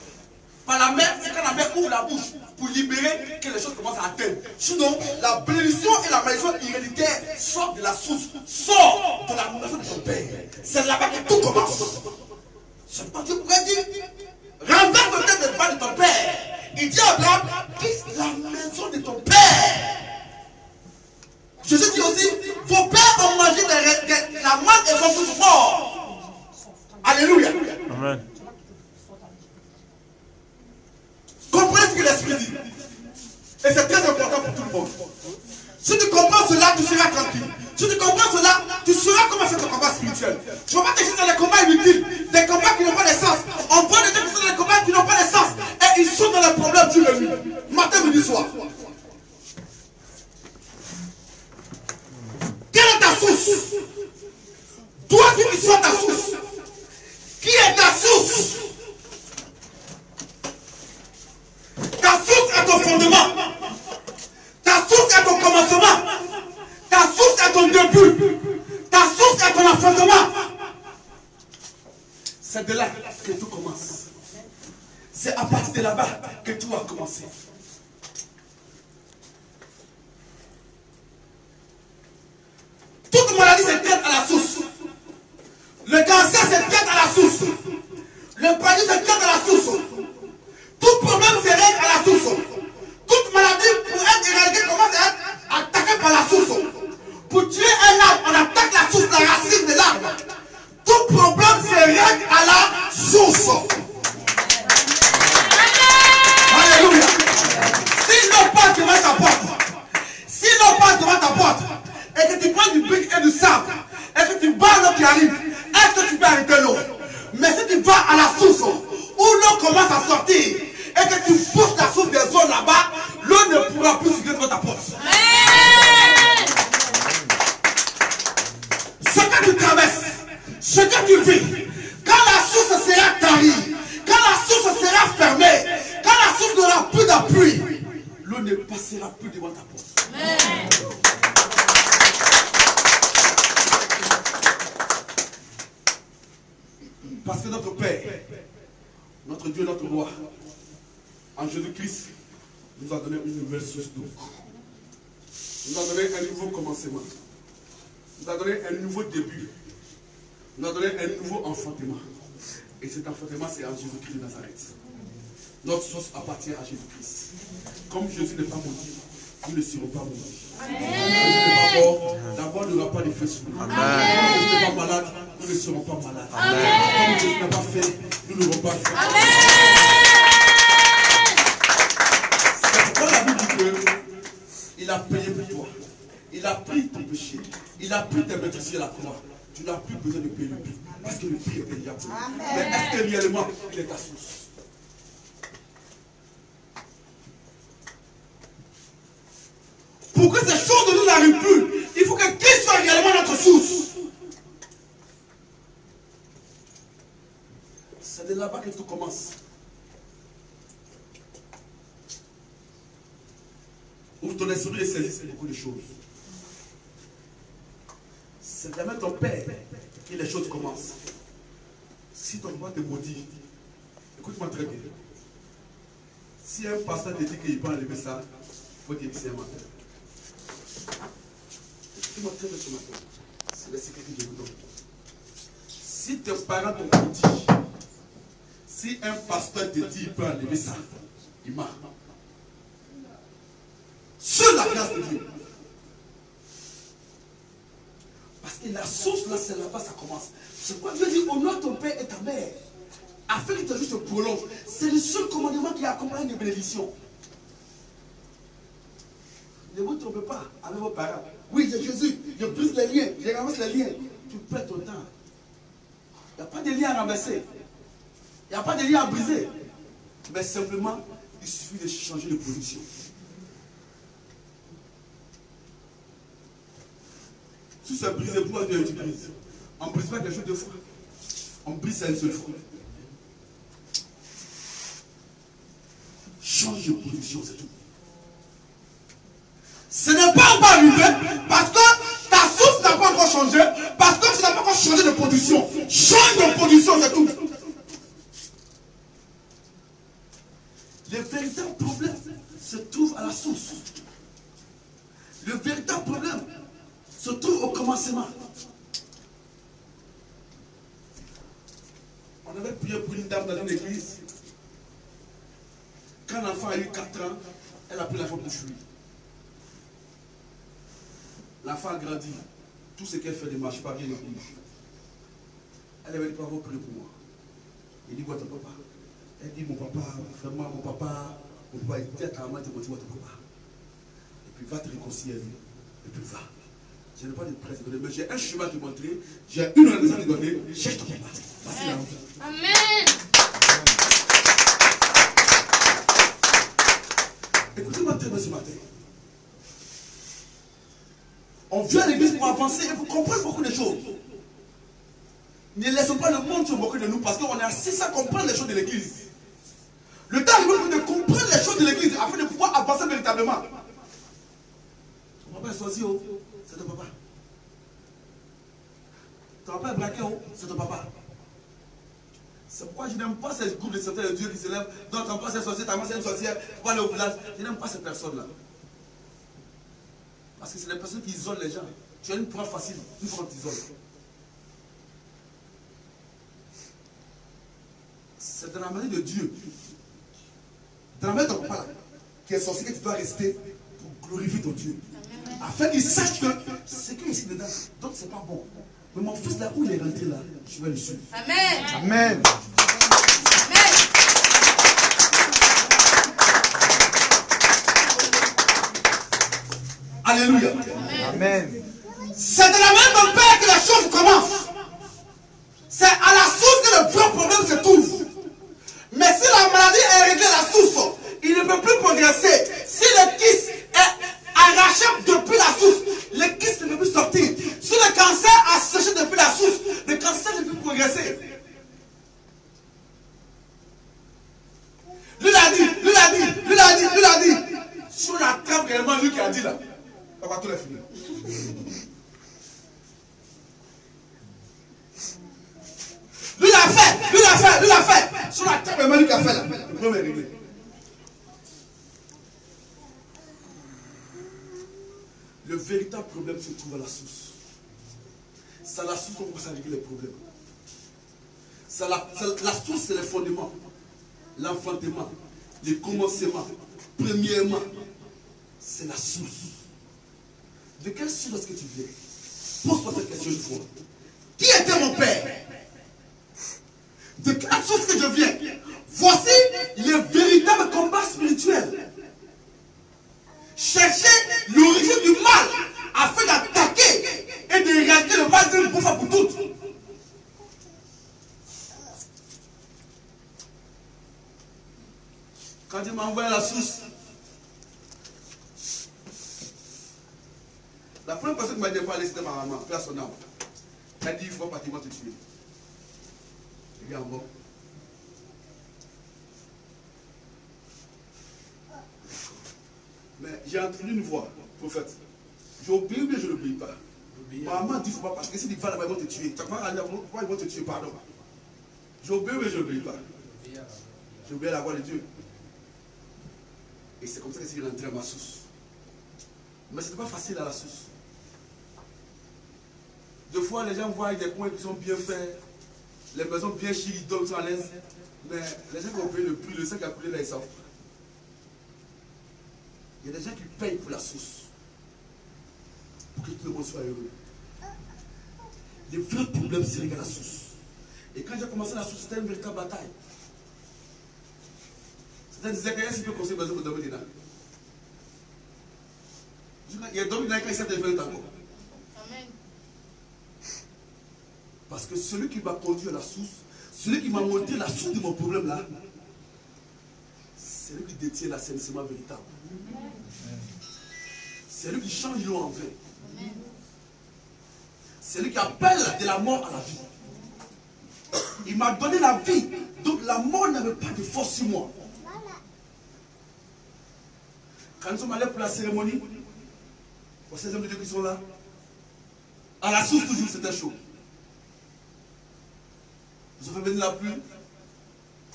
Par la mère, c'est quand la mère ouvre la bouche pour libérer que les choses commencent à atteindre. Sinon, la bénédiction et la malédiction héréditaire sortent de la source, sortent de la maison de ton père. C'est là-bas que tout commence. C'est pas Dieu pourrait dire, renverse le tête de bas de ton père. Il dit à Abraham, quitte la maison de ton père. Jésus dit aussi, vos pères ont mangé la manne et sont tous morts. Alléluia. Amen. Comprenez ce que l'Esprit dit. Et c'est très important pour tout le monde. Si tu comprends cela, tu seras tranquille. Si tu comprends cela, tu sauras comment c'est ton combat spirituel. Tu ne vas pas te jeter dans les combats inutiles, des combats qui n'ont pas de sens. On voit des gens qui sont dans les combats qui n'ont pas de sens. Et ils sont dans les problèmes jour et nuit. Matin, midi, soir. Quelle est ta source? Toi qui sois ta source. Qui est ta source? Ta source est ton fondement. Ta source est ton commencement. Ta source est ton début. Ta source est ton affrontement. C'est de là que tout commence. C'est à partir de là-bas que tout a commencé. Toute maladie se traite à la source. Le cancer se traite à la source. Le paradis se traite à la source. Tout problème se règle à la source. Toute maladie pour être éradiquée commence à être attaquée par la source. Pour tuer un arbre, on attaque la source, la racine de l'arbre. Tout problème se règle à la source. Alléluia. Si l'eau passe devant ta porte, si l'eau passe devant ta porte, et que tu prends du brique et du sable, et que tu bats l'eau qui arrive, est-ce que tu peux arrêter l'eau? Mais si tu vas à la source, où l'eau commence à sortir, et que tu pousses la source des eaux là-bas, l'eau ne pourra plus se devant ta porte. Ce que tu traverses, ce que tu vis, quand la source sera tarie, quand la source sera fermée, quand la source n'aura plus d'appui, l'eau ne passera plus devant ta porte. Amen. Parce que notre Père, notre Dieu, notre Roi, en Jésus-Christ, nous a donné une nouvelle source d'eau. Nous a donné un nouveau commencement. Nous a donné un nouveau début. Nous a donné un nouveau enfantement. Et cet enfantement, c'est en Jésus-Christ de Nazareth. Notre source appartient à Jésus-Christ. Comme Jésus n'est pas maudit, nous ne serons pas maudits. D'abord, nous n'aurons pas de feu sur nous. Comme nous ne sommes pas malades, nous ne serons pas malades. Comme Jésus n'a pas fait, nous n'aurons pas fait. C'est pourquoi la Bible dit qu'il a payé pour toi. Il a pris ton péché. Il a pris tes maîtrises sur la croix. Tu n'as plus besoin de payer le prix. Parce que le prix est déjà payé. Mais est-ce que réellement, il est ta source? Pour que ces choses ne nous arrivent plus, il faut que Christ soit réellement notre source. C'est de là-bas que tout commence. Ouvre ton esprit et saisis beaucoup de choses. C'est jamais ton père que les choses commencent. Si ton père te maudit, écoute-moi très bien. Si un pasteur te dit qu'il peut enlever ça, il faut dire que c'est un menteur. Écoute-moi très bien ce matin. C'est le secret que je vous donne. Si tes parents t'ont maudit, si un pasteur te dit qu'il peut enlever ça, il ment. Sur la grâce de Dieu. Parce que la source là, c'est là-bas, ça commence. C'est pourquoi Dieu dit honore ton père et ta mère, afin que ta vie se prolonge. C'est le seul commandement qui accompagne les bénédictions. Ne vous trompez pas avec vos parents. Oui, j'ai Jésus, je brise les liens, je ramasse les liens. Tu perds ton temps. Il n'y a pas de liens à ramasser. Il n'y a pas de liens à briser. Mais simplement, il suffit de changer de position. Si c'est brisé, pourquoi tu brises? On ne brise pas quelque chose deux fois. On brise une seule fois. Change de position, c'est tout. Ce n'est pas encore arrivé parce que ta source n'a pas encore changé, parce que tu n'as pas encore changé de position. Change de position, c'est tout. Le véritable problème se trouve à la source. Le véritable problème se trouve au commencement. On avait prié pour une dame dans une église. Quand l'enfant a eu 4 ans, elle a pris la forme de fuir. L'enfant a grandi. Tout ce qu'elle fait ne marche pas bien dans l'église. Elle avait dit, papa, priez pour moi. Il dit, quoi ton papa? Elle dit, mon papa, vraiment, mon papa était carrément te motiver ton papa. Et puis va te réconcilier. Et puis va. Je n'ai pas de presse de donner, mais j'ai un chemin de montrer, j'ai une raison de donner, cherche ton papa. Amen. Écoutez-moi très bien ce matin. On vient à l'église pour avancer et pour comprendre beaucoup de choses. Ne laissons pas le monde se moquer de nous parce qu'on est assis à comprendre les choses de l'église. Le temps est de comprendre les choses de l'église afin de pouvoir avancer véritablement. Ton papa est choisi, c'est ton papa. Ton papa est braqué, c'est ton papa. C'est pourquoi je n'aime pas ces groupes de certains de Dieu qui se lèvent. Donc ton papa c'est sorcier, ta maman c'est une sorcière, pour aller au village. Je n'aime pas ces personnes-là. Parce que c'est les personnes qui isolent les gens. Tu as une preuve facile, une fois qu'on t'isole. C'est dans la manière de Dieu, dans la manière de ton papa, qui est sorcier, que tu dois rester pour glorifier ton Dieu. Afin qu'il sache que c'est qu'il est ici dedans. Donc c'est pas bon. Mais mon fils là où il est rentré là, je vais le suivre. Amen. Amen. Alléluia. Amen. C'est de la main de ton père que la chose commence. C'est à la source que le vrai problème se trouve. Mais si la maladie est réglée à la source, il ne peut plus progresser. Si le kyste est arraché depuis la source, le kyste ne peut plus sortir. Si le cancer a séché depuis la source, le cancer ne peut plus progresser. Lui l'a dit. Si on attrape réellement lui qui a dit là, on va tout les finir. Lui l'a fait. Si on attrape réellement lui qui a fait là, le problème est réglé. Le véritable problème se trouve à la source. C'est à la source qu'on commence à régler les problèmes. La source, c'est le fondement, l'enfantement, le commencement. Premièrement, c'est la source. De quelle source est-ce que tu viens? Pose-toi cette question une fois. Qui était mon père? De quelle source que je viens? Voici le véritable combat spirituel. Chercher l'origine du mal afin d'attaquer et d'éradiquer le mal d'une fois pour toutes. Quand Dieu m'a envoyé à la source, la première personne qui m'a dit de parler, c'était ma maman, père son âme. Elle a dit, il faut pas qu'il va te tuer. Il vient en bas. Mais j'ai entendu une voix, prophète. J'ai obéi ou bien je n'obéis pas. Ma maman dit, il ne faut pas, parce que si tu vas là-bas, ils vont te tuer. Tu vas aller pourquoi ils vont te tuer, pardon. J'ai obéi ou bien je n'obéis pas. J'ai obéi à la voix de Dieu. Et c'est comme ça que je suis rentré à ma source. Mais ce n'était pas facile à la source. Deux fois, les gens voient des coins qui sont bien faits, les maisons bien chiridomes sont à l'aise. Mais les gens qui ont payé le prix, le sang qui a coulé là, ils savent. Il y a des gens qui payent pour la source. Pour que tout le monde soit heureux. Les vrais problèmes, c'est lié à la source. Et quand j'ai commencé la source, c'était une véritable bataille. Certains disaient qu'il y a si peu conseil besoin de dormir dedans. Il y a dormi dedans quand il s'est développé encore. Amen. Parce que celui qui m'a conduit à la source, celui qui m'a montré la source de mon problème là, c'est lui qui détient l'assainissement véritable. C'est lui qui change l'eau en vin. C'est lui qui appelle de la mort à la vie. Il m'a donné la vie, donc la mort n'avait pas de force sur moi. Quand nous sommes allés pour la cérémonie, voici les hommes de Dieu qui sont là. À la source toujours, c'était chaud. Ils ont fait venir la pluie.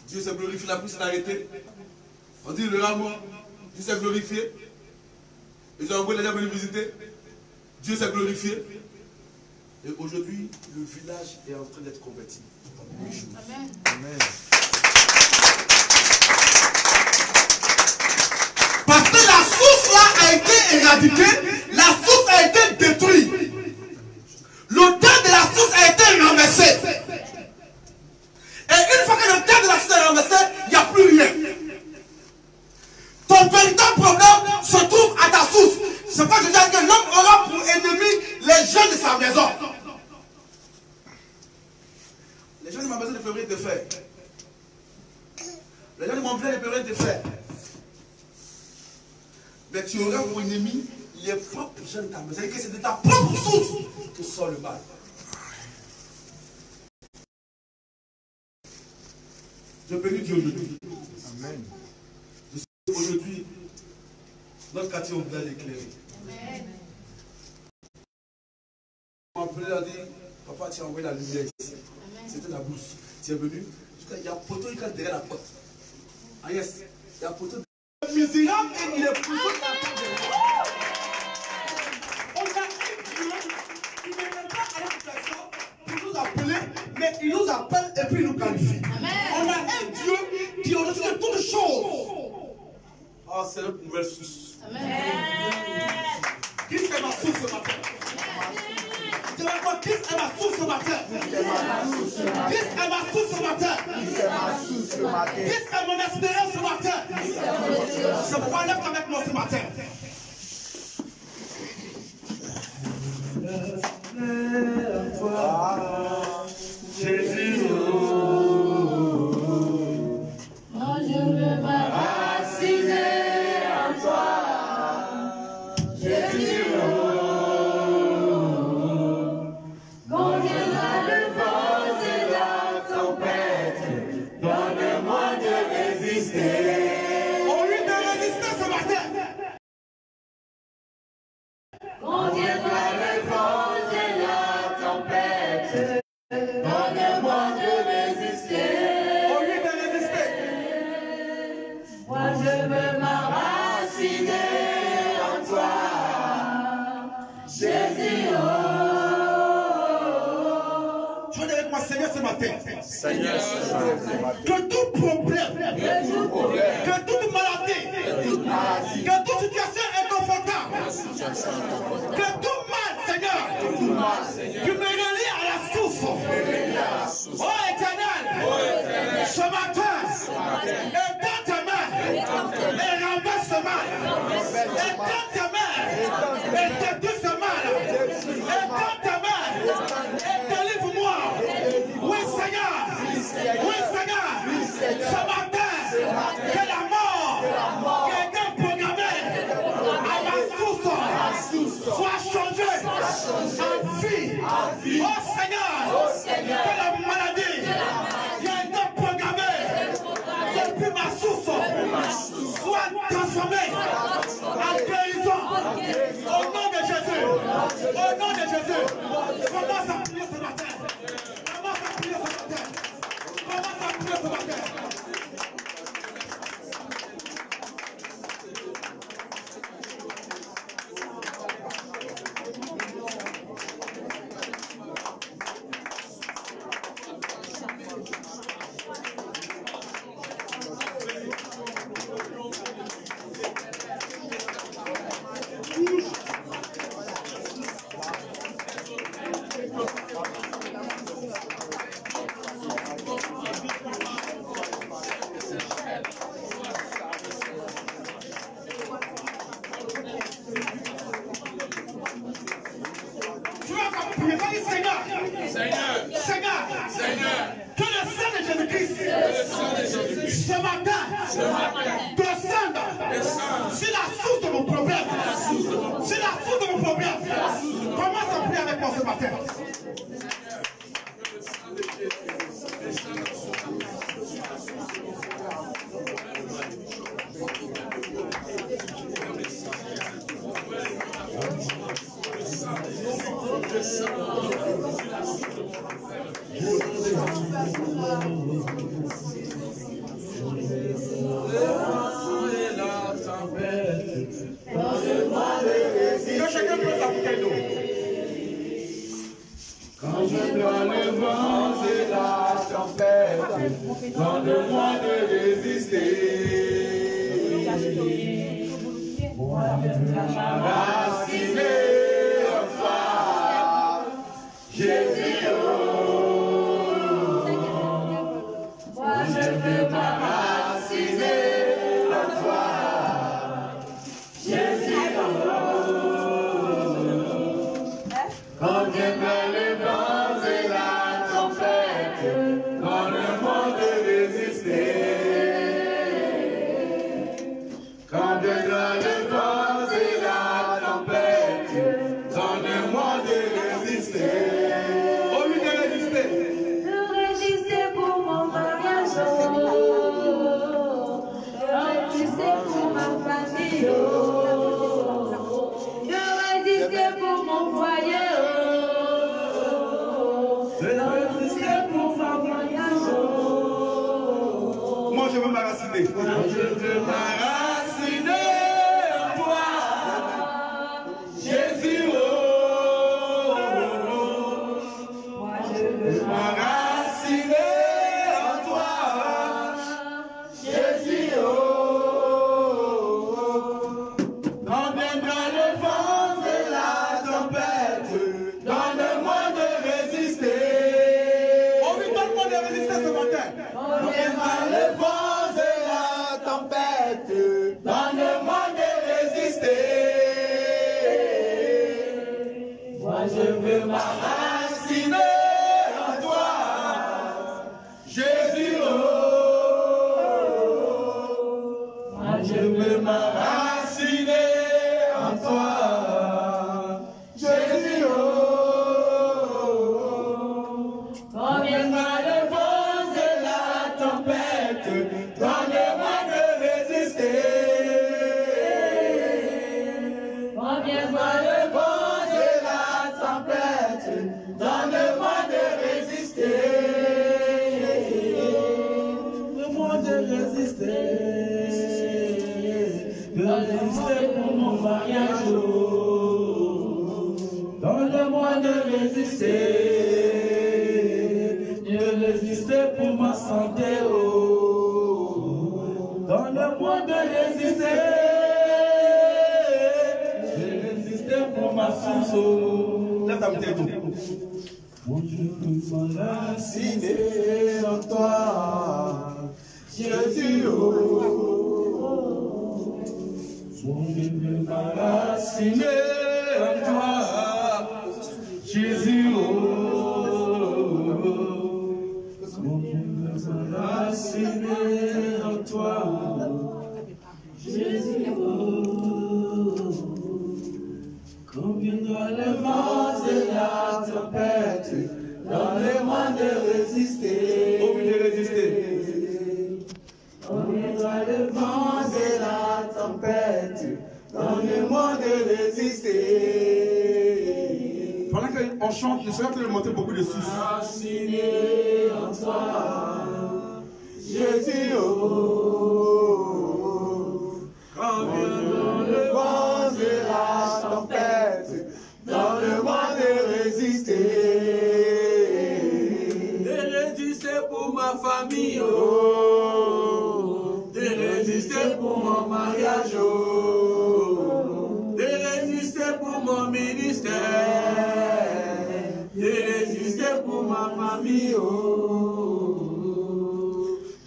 Dieu s'est glorifié, la pluie s'est arrêtée. On dit le rallement, Dieu s'est glorifié. Ils ont envoyé les gens venir visiter. Dieu s'est glorifié. Et aujourd'hui, le village est en train d'être converti. Amen. Amen. Parce que la source là a été éradiquée, la source a été détruite. L'autel de la source a été renversé. Et une fois que l'autel de la source est renversé, il n'y a plus rien. Ton véritable problème se trouve à ta source. C'est pas que je dis que l'homme aura pour ennemi les gens de sa maison. Les gens de ma maison ne peuvent rien te faire. Les gens de mon frère ne peuvent rien te faire. Mais tu auras pour ennemi les propres gens de ta maison. C'est-à-dire que c'est de ta propre source que sort le mal. Je bénis Dieu aujourd'hui. Amen. Aujourd'hui, notre quartier, on doit l'éclairer. On m'a appelé, il a dit, papa, tu as envoyé la lumière ici. C'était la bourse. Tu es venu. Il y a un poteau qui est derrière la porte. Ah yes, il y a un poteau. Misérable et il est poussé dans la porte de moi. On a un Dieu qui ne vient pas à notre personne pour nous appeler, mais il nous appelle et puis il nous qualifie. On a un Dieu qui est au-dessus de toutes choses. Ah, c'est notre nouvelle source. Amen. Qui est ma source ce matin? Je vais voir qui est ma source ce matin? Qui est ma source ce matin? Qui est mon espérance ce matin? C'est pourquoi lève avec moi ce matin. Jésus. Moi je veux m'enraciner en toi. Jésus. Quand viendra le vent et la tempête, donne-moi de résister. Au lieu de résister ce matin. Quand viendra le vent et la tempête, donne-moi de résister. Au lieu de résister. Moi je veux m'enraciner en toi. Jésus, Je veux dire avec moi, Seigneur, ce matin. Seigneur, Que tout problème, que toute maladie, que toute situation inconfortable Que tout mal, Seigneur, qui me relie à la source. Oh Éternel, ce matin, étends ta main et renverse ce mal. Étends ta main et détruis ce mal. Étends ta main et délivre-moi. Oui, Seigneur. Oui, Seigneur. Ce matin, que la mort qui a été programmée à la source soit changée en vie. Oh Seigneur, que la maladie qui a été programmée depuis ma source soit transformée en guérison. Au nom de Jésus. Au nom de Jésus. Commence à prier ce matin. Commence à prier ce matin. Commence à prier ce matin. Seigneur, que le sang de Jésus-Christ ce matin descende sur la source de mon problème. Sur la source de mon problème. Commence à prier avec moi ce matin. Que chacun prenne sa bouteille d'eau. Quand je dois le vent et la tempête, donne-moi de résister. Moi, je veux m'enraciner en toi, Jésus. Moi, je veux m'enraciner en toi, Jésus. Quand viendra le vent et la tempête, donne-moi de résister. Quand viendra le vent et la tempête, donne-moi de résister. Oh oui, de résister. De résister pour mon mariage, de résister pour ma famille, de résister pour mon foyer, de résister pour ma mariage. Moi, je veux m'enraciner. Moi, je veux m'enraciner en toi, Jésus. Moi je veux M'enraciner en toi, Jésus. Quand viendra le vent et la tempête, donne-moi de résister. Oh oui, donne-moi de résister ce matin. Quand viendra le vent et la tempête, donne-moi de résister. Moi je veux m'enraciner en toi, Jésus. Moi je veux m'enraciner en toi, Jésus. Quand viendra le vent et la tempête, donne-moi de résister. Quand viendra le vent et la tempête, donne-moi de résister. Donne-moi de résister. De résister pour mon mariage. Donne-moi de résister. De résister pour ma santé. Donne-moi de résister. De résister Lève ta bouteille d'eau. Mon Dieu, m'enraciner en toi, Jésus, oh. Mon Dieu, m'enraciner en toi, Jésus, oh. Mon Dieu, m'enraciner en toi, Jésus, oh. Quand viendra le vent et la tempête, donne-moi de résister. Oh oui, de résister. Quand viendra le vent et la tempête, donne-moi de résister. Pendant qu'on chante, le Seigneur peut monter beaucoup de sous. Enraciné en toi, Jésus, oh. Quand viendra le vent et la tempête, donne-moi de résister. De résister pour ma famille, oh. De résister pour mon mariage, oh. De résister pour mon ministère. De résister pour ma famille, oh.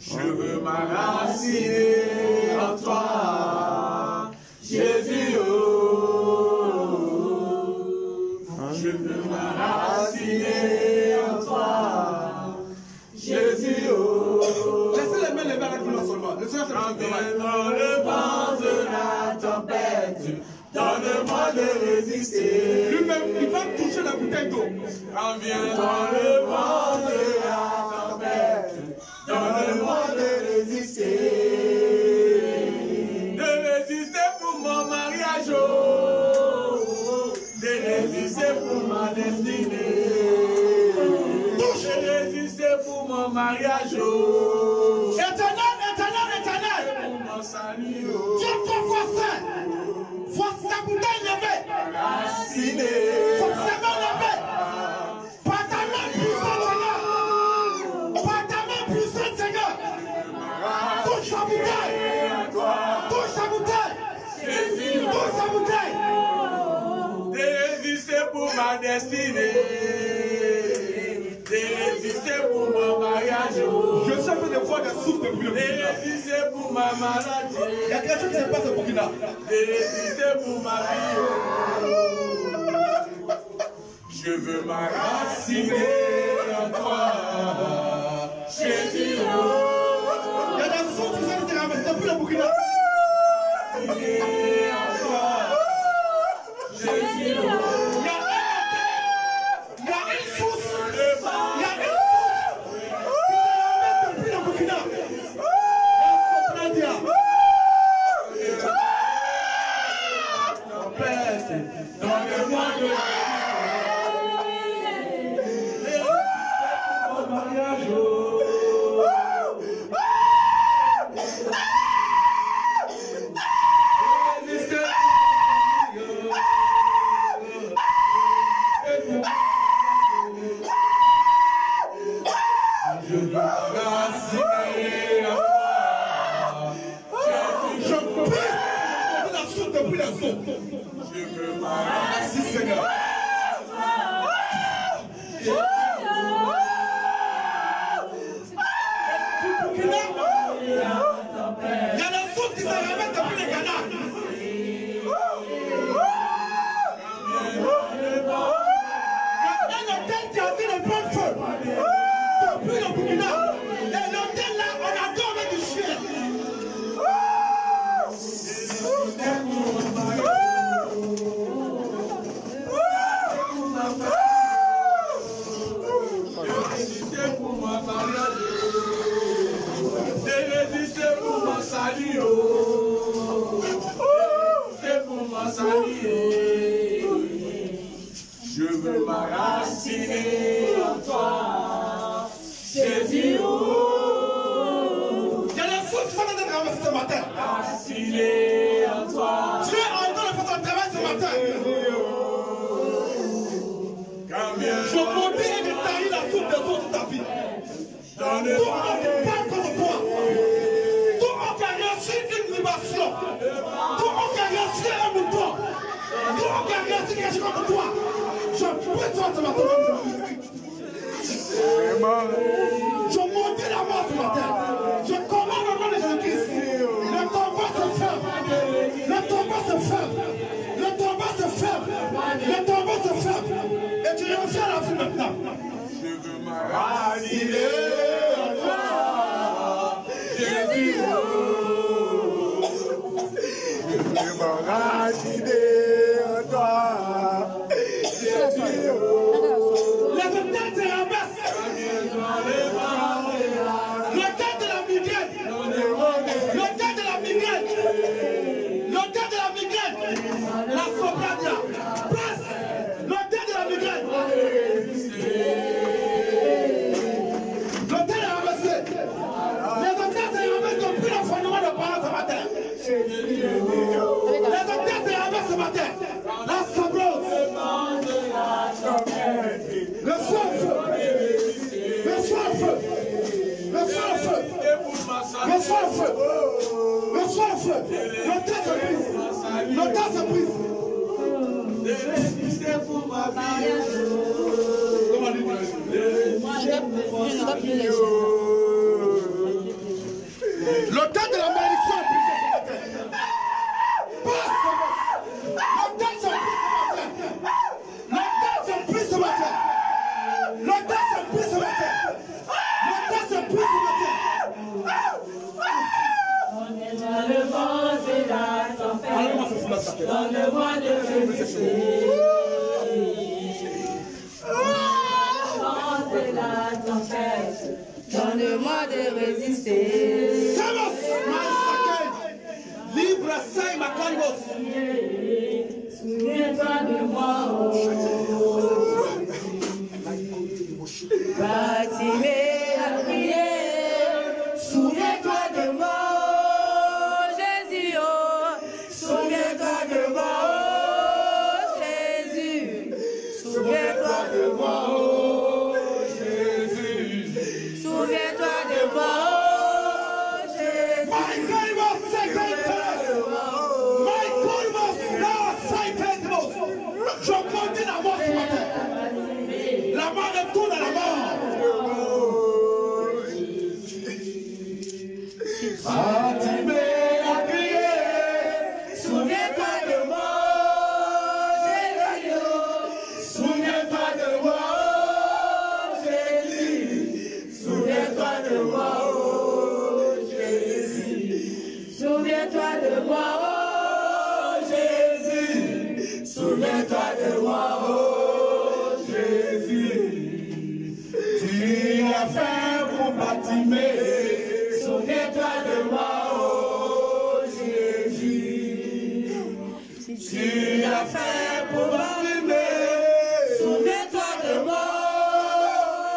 Je veux m'enraciner en toi, Jésus, oh. Je veux m'enraciner en toi, Jésus, oh. Laissez les mains levées avec nous seulement. Le Seigneur Quand viendra le vent de la tempête, donne-moi de résister. lui-même, il va toucher la bouteille d'eau. Quand viendra le vent de la tempête, donne-moi de résister. De résister pour mon mariage, oh. De résister pour ma destinée. De résister pour mon mariage, oh. Éternel, éternel, éternel. Pour mon salut, oh. Dieu ton forcé. Voici la bouteille levée. Raciné. Forcément levée. Par ta main puissante, Seigneur. Par ta main puissante, Seigneur. Touche sa bouteille. Touche sa bouteille. Touche sa bouteille. De résister pour ma destinée. De résister pour mon mariage. Je sais que des fois des souffles depuis le De résister pour ma maladie. Il y a quelque chose qui se passe au Burkina. De résister pour ma vie. Je veux m'enraciner en toi, Jésus. Il y a des souffles qui se ramassent depuis le Burkina. Enraciner en toi, Jésus. Il y a une source. Il y a une source. Depuis le Burkina. Donne-moi de mon mariage. Je veux m'enraciner en toi. Je prie la soupe depuis la zone. Je veux m'enraciner. Merci Seigneur. Il y a des souffles qui se remettent depuis les canards. Un hôtel qui a vu le bon feu. Depuis le Burkina. Et l'hôtel là, on adore avec du chien. Résister pour mon mariage, de résister pour mon salut, résister pour mon salut. Je veux m'enraciner en toi, Jésus. Il y a des souffles qui sont en train de ramasser ce matin. Enraciné en toi. Dieu est en train de faire son travail ce matin. Je monte et je taille la soupe des autres de ta vie. Tout le monde parle contre toi. Tout le monde qui a reçu une libation. Tout le monde qui a reçu un mouton. Tout le monde qui a reçu qui agit contre toi, je brise toi ce matin. Je maudis la mort ce matin. Je commande au nom de Jésus-Christ. Le tombeau se ferme. Le tombeau se ferme. Le tombeau se ferme. Le tombeau se ferme. Et tu reviens à la vie maintenant. Je veux m'arracher en toi, Jésus. Je veux m'arracher en toi, Jésus. Les hôtels se rabaissent. L'hôtel de la migraine. L'hôtel de la migraine. L'hôtel de la migraine. La sopradia. Presse. L'hôtel de la migraine. L'hôtel est ramassé. Les hôtels se ramassent depuis le fondement de parents ce matin. Les hôtels se ramassent ce matin. La sabrose. Le soir feu. Le soir feu. Le soir feu. Le soir feu. Le soir feu. Le temps se brise. Le temps se brise. Comment dit-il? Le temps de la malédiction est brisé ce matin. Passe. Le temps se brise ce matin. Le temps se brise ce matin. Le temps se brise ce matin. Le temps se brise ce matin. Dans le vent de la tempête, dans le mois de résister. Dans le vent de la tempête, dans le mois de résister. Libre Saint Macalimos. Souviens-toi de moi, oh. Fatimé a prié. Souviens-toi de moi, oh, Jésus, oh. Souviens-toi de moi, oh, Jésus. Souviens-toi de moi, oh, Jésus. Souviens-toi de moi, oh, Jésus. Je condamne la mort ce matin. La mort retourne à la mort. Fatimé a crié. Souviens-toi de moi, Jésus. Souviens-toi de moi, Jésus. Souviens-toi de moi, Jésus. Souviens-toi de moi, Jésus. Souviens-toi de moi, Jésus. Tu as fait pour Fatimé. Souviens-toi de moi, Jésus. Tu as fait pour Fatimé. Souviens-toi de moi,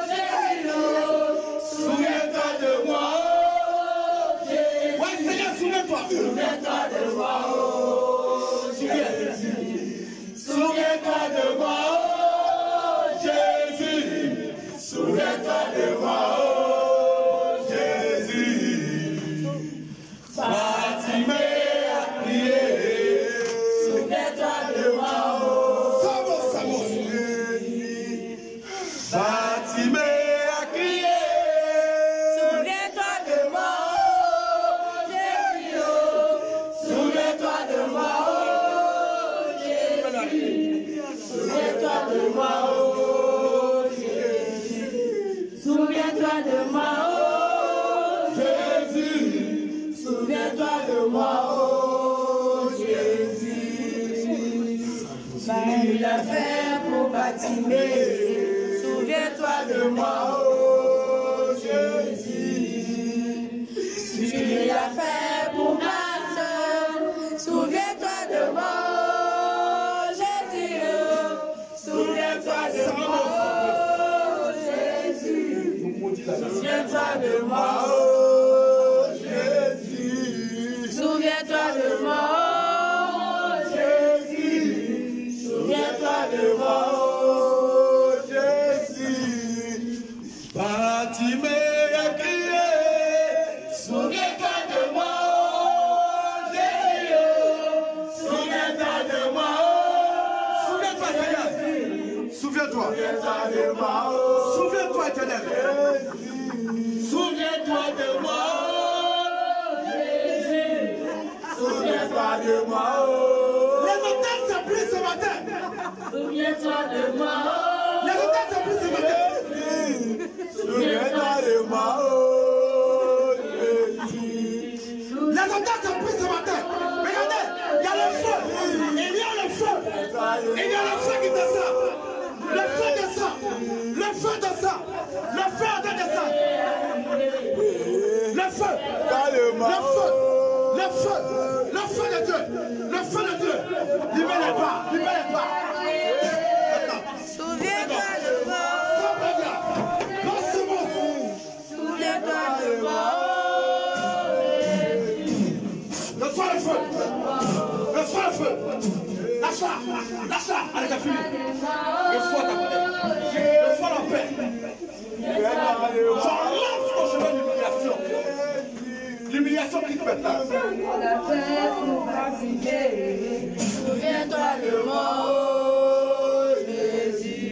Jésus. Souviens-toi de moi, Jésus. Ouais, Seigneur, souviens-toi. Souviens-toi de moi, Jésus. Souviens-toi de moi, Jésus. Souviens-toi de moi, Jésus. Fatimé a prié. Souviens-toi de moi, Fatimé a crié. Souviens-toi de moi, Jésus. Souviens-toi de moi, Jésus. Souviens-toi de moi, Jésus. Souviens-toi de moi, Jésus. Souviens-toi de moi, Jésus. Tu l'as fait pour Fatimé. Souviens-toi de moi, Jésus. Tu l'as fait pour ma soeur. Souviens-toi de moi, Jésus. Souviens-toi de moi, Jésus. Souviens-toi de moi, Jésus. Souviens-toi de moi, Jésus. Souviens-toi de moi, Jésus. Fatimé a crié. Souviens-toi de moi, Jésus. Souviens-toi de moi, Souviens-toi. Souviens-toi, Éternel. Souviens-toi de moi, Jésus. Souviens-toi de moi, Les hôtels s'appuient ce matin. Souviens-toi de moi. Les hôtels s'appuient ce matin. Souviens-toi de moi, Les hôtels s'appuient ce matin. Regardez, il y a le feu. Il y a le feu. Il y a le feu qui descend. Le feu descend. Le feu descend. Le feu en train de descendre. Le feu. Le feu. Le feu. Le feu de Dieu. Le feu de Dieu. Libère-les-toi. Libère-les-toi. Souviens-toi de moi. Non, c'est bon. Souviens-toi de moi. Reçois le feu. Reçois le feu. Lâche-la. Lâche-la. Allez, t'as fini. Reçois ta paix. Reçois la paix. J'enlève ton chemin d'humiliation. L'humiliation qui te met là. La fête pour pratiquer. Souviens-toi de moi, Jésus.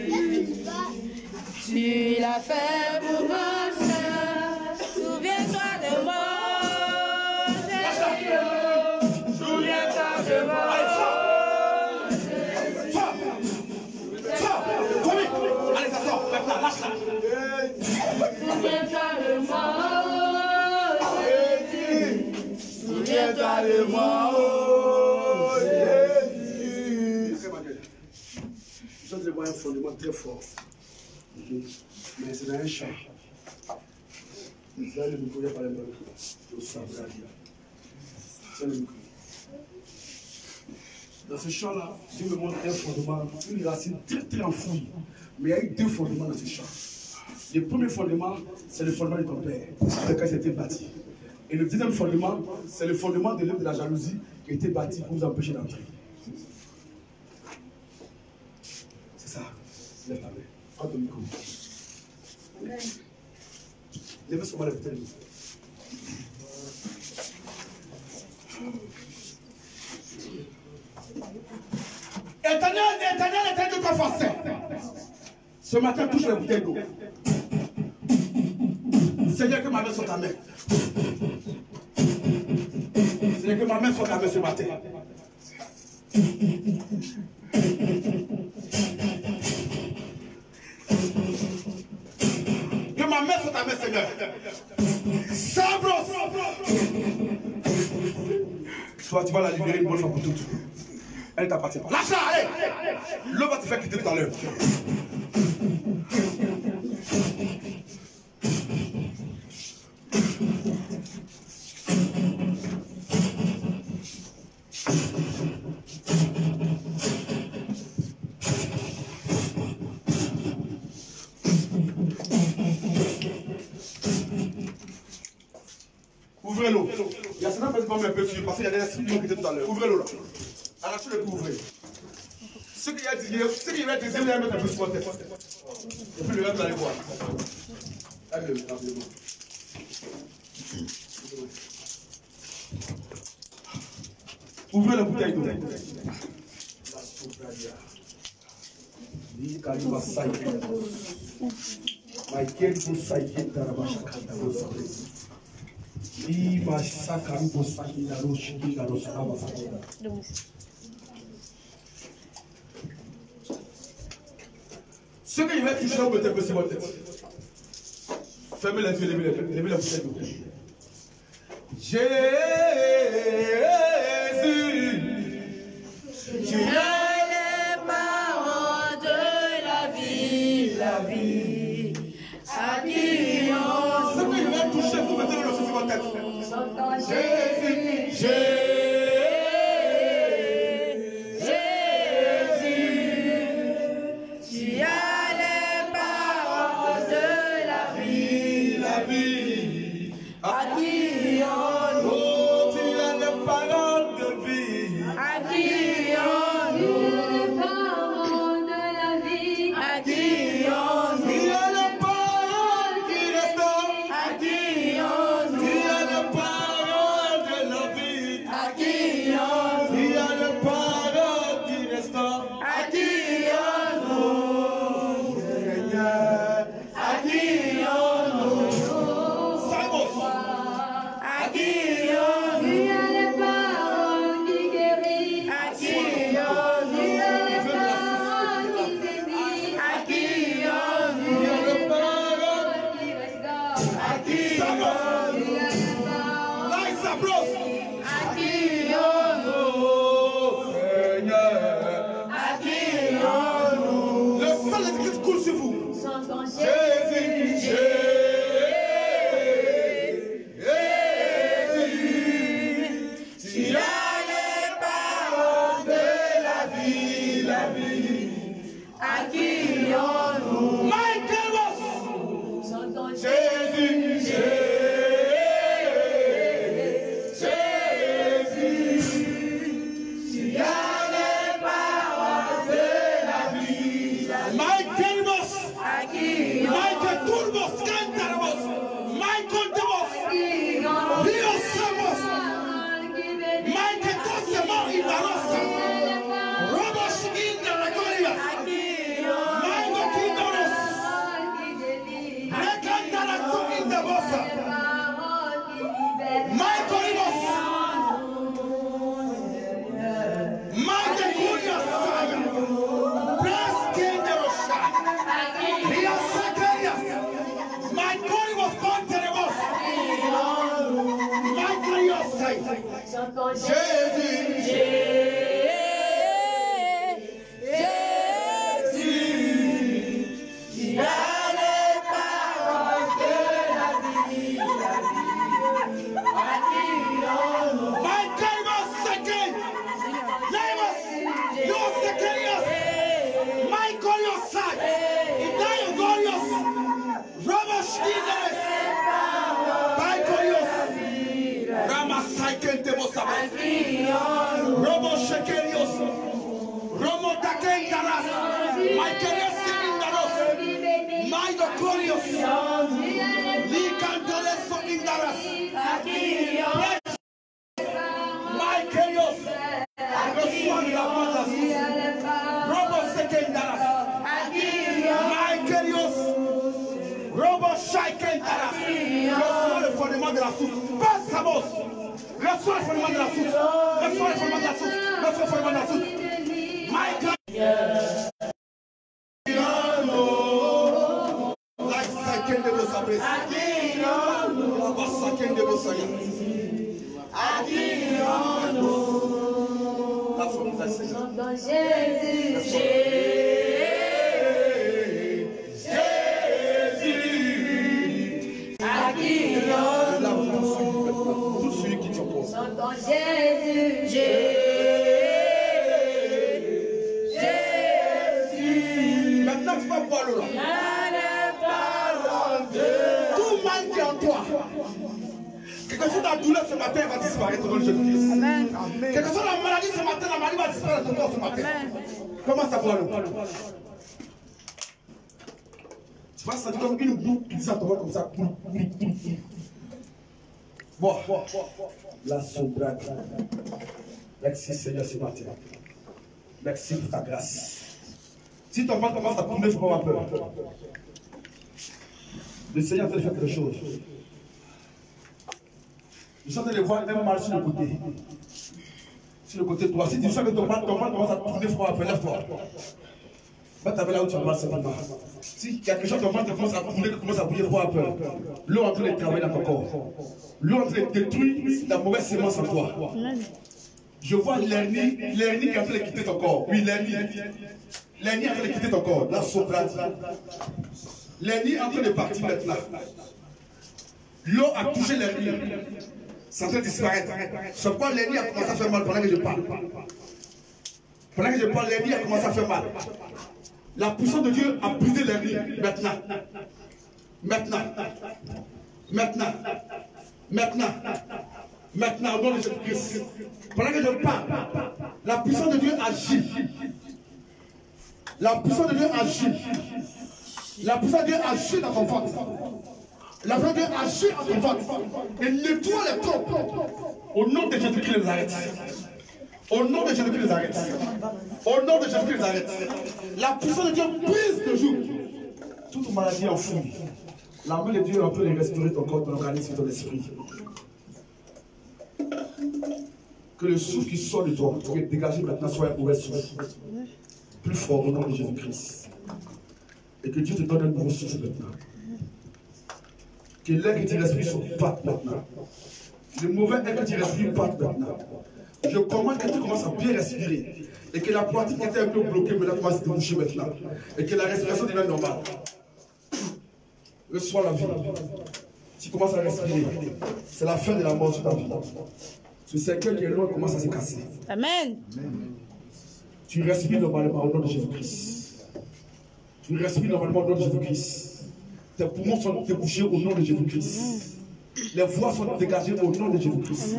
Tu l'as fait pour ma soeur. Souviens-toi de moi, Jésus. Souviens-toi de moi. Sors. Sors. Vomit. Allez, ça sort. Maintenant, lâche-la. Souviens-toi de moi, Jésus. souviens-toi de moi, Je vais voir un fondement très fort. Mais c'est dans un champ. Là, le micro, il n'y a pas de micro. C'est le micro. Dans ce champ-là, Dieu me montre un fondement, une racine très très enfouie. Mais il y a eu deux fondements dans ce champ. Le premier fondement, c'est le fondement de ton père, avec lequel c'était bâti. Et le deuxième fondement, c'est le fondement de l'œuvre de la jalousie qui était bâti pour vous empêcher d'entrer. C'est ça. Lève ta main. Prends ton micro. Lève sur moi la putain de micro. Éternel de confesser. Ce matin, touche la bouteille d'eau. Seigneur, que ma main soit ta main. Seigneur, que ma main soit ta main ce matin. Que ma main soit ta main, Seigneur. Sabros. Toi, tu vas la libérer une bonne fois pour toutes. Elle ne t'appartient pas. Lâche-la, allez. L'eau va te faire quitter tout à l'heure. Ouvrez l'eau. Il y a certains personnes un peu sur parce qu'il y a des instruments qui étaient tout à l'heure. Ouvrez l'eau là. Arrachez le coup, ouvrez. Ce qu'il y a dit, ce qu'il y a dit, c'est mettre un peu sur votre tête. Et puis le reste, vous allez voir. Allez, rappelez-moi. Ouvrez la bouteille d'eau. La sopradia. Ni kaliba saïké. Maïkel vous saïké darabashakanda vous savez. Ni mashakari vous saïké daroshiki darosakaba saïké. Ce que je vais toucher au peut-être c'est votre tête. Fermez les yeux, levez la bouteille d'eau. Jésus, Tu as les paroles de la vie, à qui on Ce que je vais toucher, vous mettez le sur votre tête. Jésus, tu as les paroles de la vie, à qui on Oh, tu as les paroles de vie. à qui on les paroles de la vie, à qui on Tu as les paroles qui restaurent. à qui on Tu as les paroles de la vie. à vie. Accueillons-nous. Michael Ross. Jésus, Jésus, tu as les paroles de la vie. Michael Ross. Accueillons-nous. Michael Turbos, Cantarabos. Michael Debos. Rio Samos. Michael Tosemo Ibaros. Robos Indaragoria. Michael Kindoros. Recantarazo Indabosa. Michael Ribos. Michael Cunha Saya. Bless Kinderosha. Rio Sakarias. Michael Ribos Conteremos. Michael Yosai. Jésus. Michael Yosai. Lemos. Yosakarias. Michael Yosai. Idayo Gorios. Robos Kinderes. Michael Yosai. Ramasai Kentebosa. Robo Shekerios. Romo Takendaras. Michael Indaros. Maido Corios. Licantoreso Indaras. Michael Yos. Reçois de la voix de la source. Robo Sekendaras. Michael Yos. Robo Shaikendaras. Reçois le fondement de la source. Passe sa bosse. Reçois le fondement de la source. Reçois le fondement de la source. Reçois le fondement de la source. Michael. Like Saken de Bossabres. Saken de Bossaya. That's what I'm saying. Tout celui qui t'oppose. Maintenant, tu vas voir le là. Tout mal qui est en toi. Quelque chose dans la douleur ce matin va disparaître dans le Jésus-Christ. Quelque chose dans la maladie ce matin, la maladie va disparaître dans ton corps ce matin. Commence à voir le. Tu vas sentir comme une boue qui dit à ton corps comme ça. Bon, la sobrade. Merci Seigneur ce matin. Merci pour ta grâce. Si ton ventre commence à tourner, il ne faut pas avoir peur. Le Seigneur va faire quelque chose. Je suis en train de voir un mal sur le côté. Sur le côté de toi. Si tu sens que ton ventre commence à tourner, il faut pas avoir peur. Lève-toi. Va t'avoir là où tu vas seulement. Si quelque chose ton ventre commence à tourner, commence à bouger, il faut pas avoir peur. L'eau est en train de travailler dans ton corps. L'eau est en train de détruire la mauvaise sémence en toi. Je vois l'hernie qui est en train de quitter ton corps. Oui, l'hernie est en train de quitter ton corps. La soprate. L'hernie est en train de partir maintenant. L'eau a touché l'hernie. C'est en train de disparaître. C'est pourquoi l'hernie a commencé à faire mal pendant que je parle. Pendant que je parle, l'hernie a commencé à faire mal. La puissance de Dieu a brisé l'hernie. Maintenant. Maintenant. Maintenant. Maintenant. Maintenant, au nom de Jésus-Christ. Pendant que je parle, la puissance de Dieu agit. La puissance de Dieu agit. La puissance de Dieu agit dans ton ventre. La puissance de Dieu agit dans ton ventre. Et nettoie les trompes. Au nom de Jésus-Christ, les arrête. Au nom de Jésus-Christ, les arrête. Au nom de Jésus-Christ, les arrête. La puissance de Dieu brise le joug. Toute maladie enfouie. La main de Dieu peut restaurer ton corps, ton organisme et ton esprit. Que le souffle qui sort de toi pour être dégagé maintenant soit un mauvais souffle. Plus fort au nom de Jésus-Christ. Et que Dieu te donne un nouveau souffle maintenant. Que l'air que tu respires se batte maintenant. Le mauvais air que tu respires batte maintenant. Je commande que tu commences à bien respirer. Et que la poitrine qui était un peu bloquée maintenant commence à se déboucher maintenant. Et que la respiration devienne normale. Reçois la vie. Tu commences à respirer. C'est la fin de la mort de ta vie. Ce cercle qui est loin commence à se casser. Amen. Tu respires normalement au nom de Jésus-Christ. Tu respires normalement au nom de Jésus-Christ. Tes poumons sont débouchés au nom de Jésus-Christ. Les voix sont dégagées au nom de Jésus-Christ.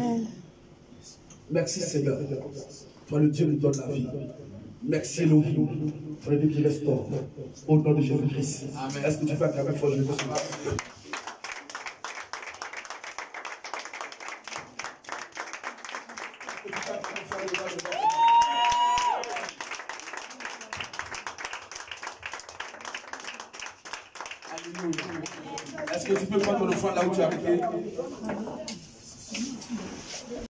Merci Seigneur. Toi le Dieu qui donne la vie. Merci Elohim. Toi le Dieu qui restaure. Au nom de Jésus-Christ. Est-ce que tu peux acclamer fort Jésus-Christ? Est-ce que tu peux prendre ton offrande là où tu as été?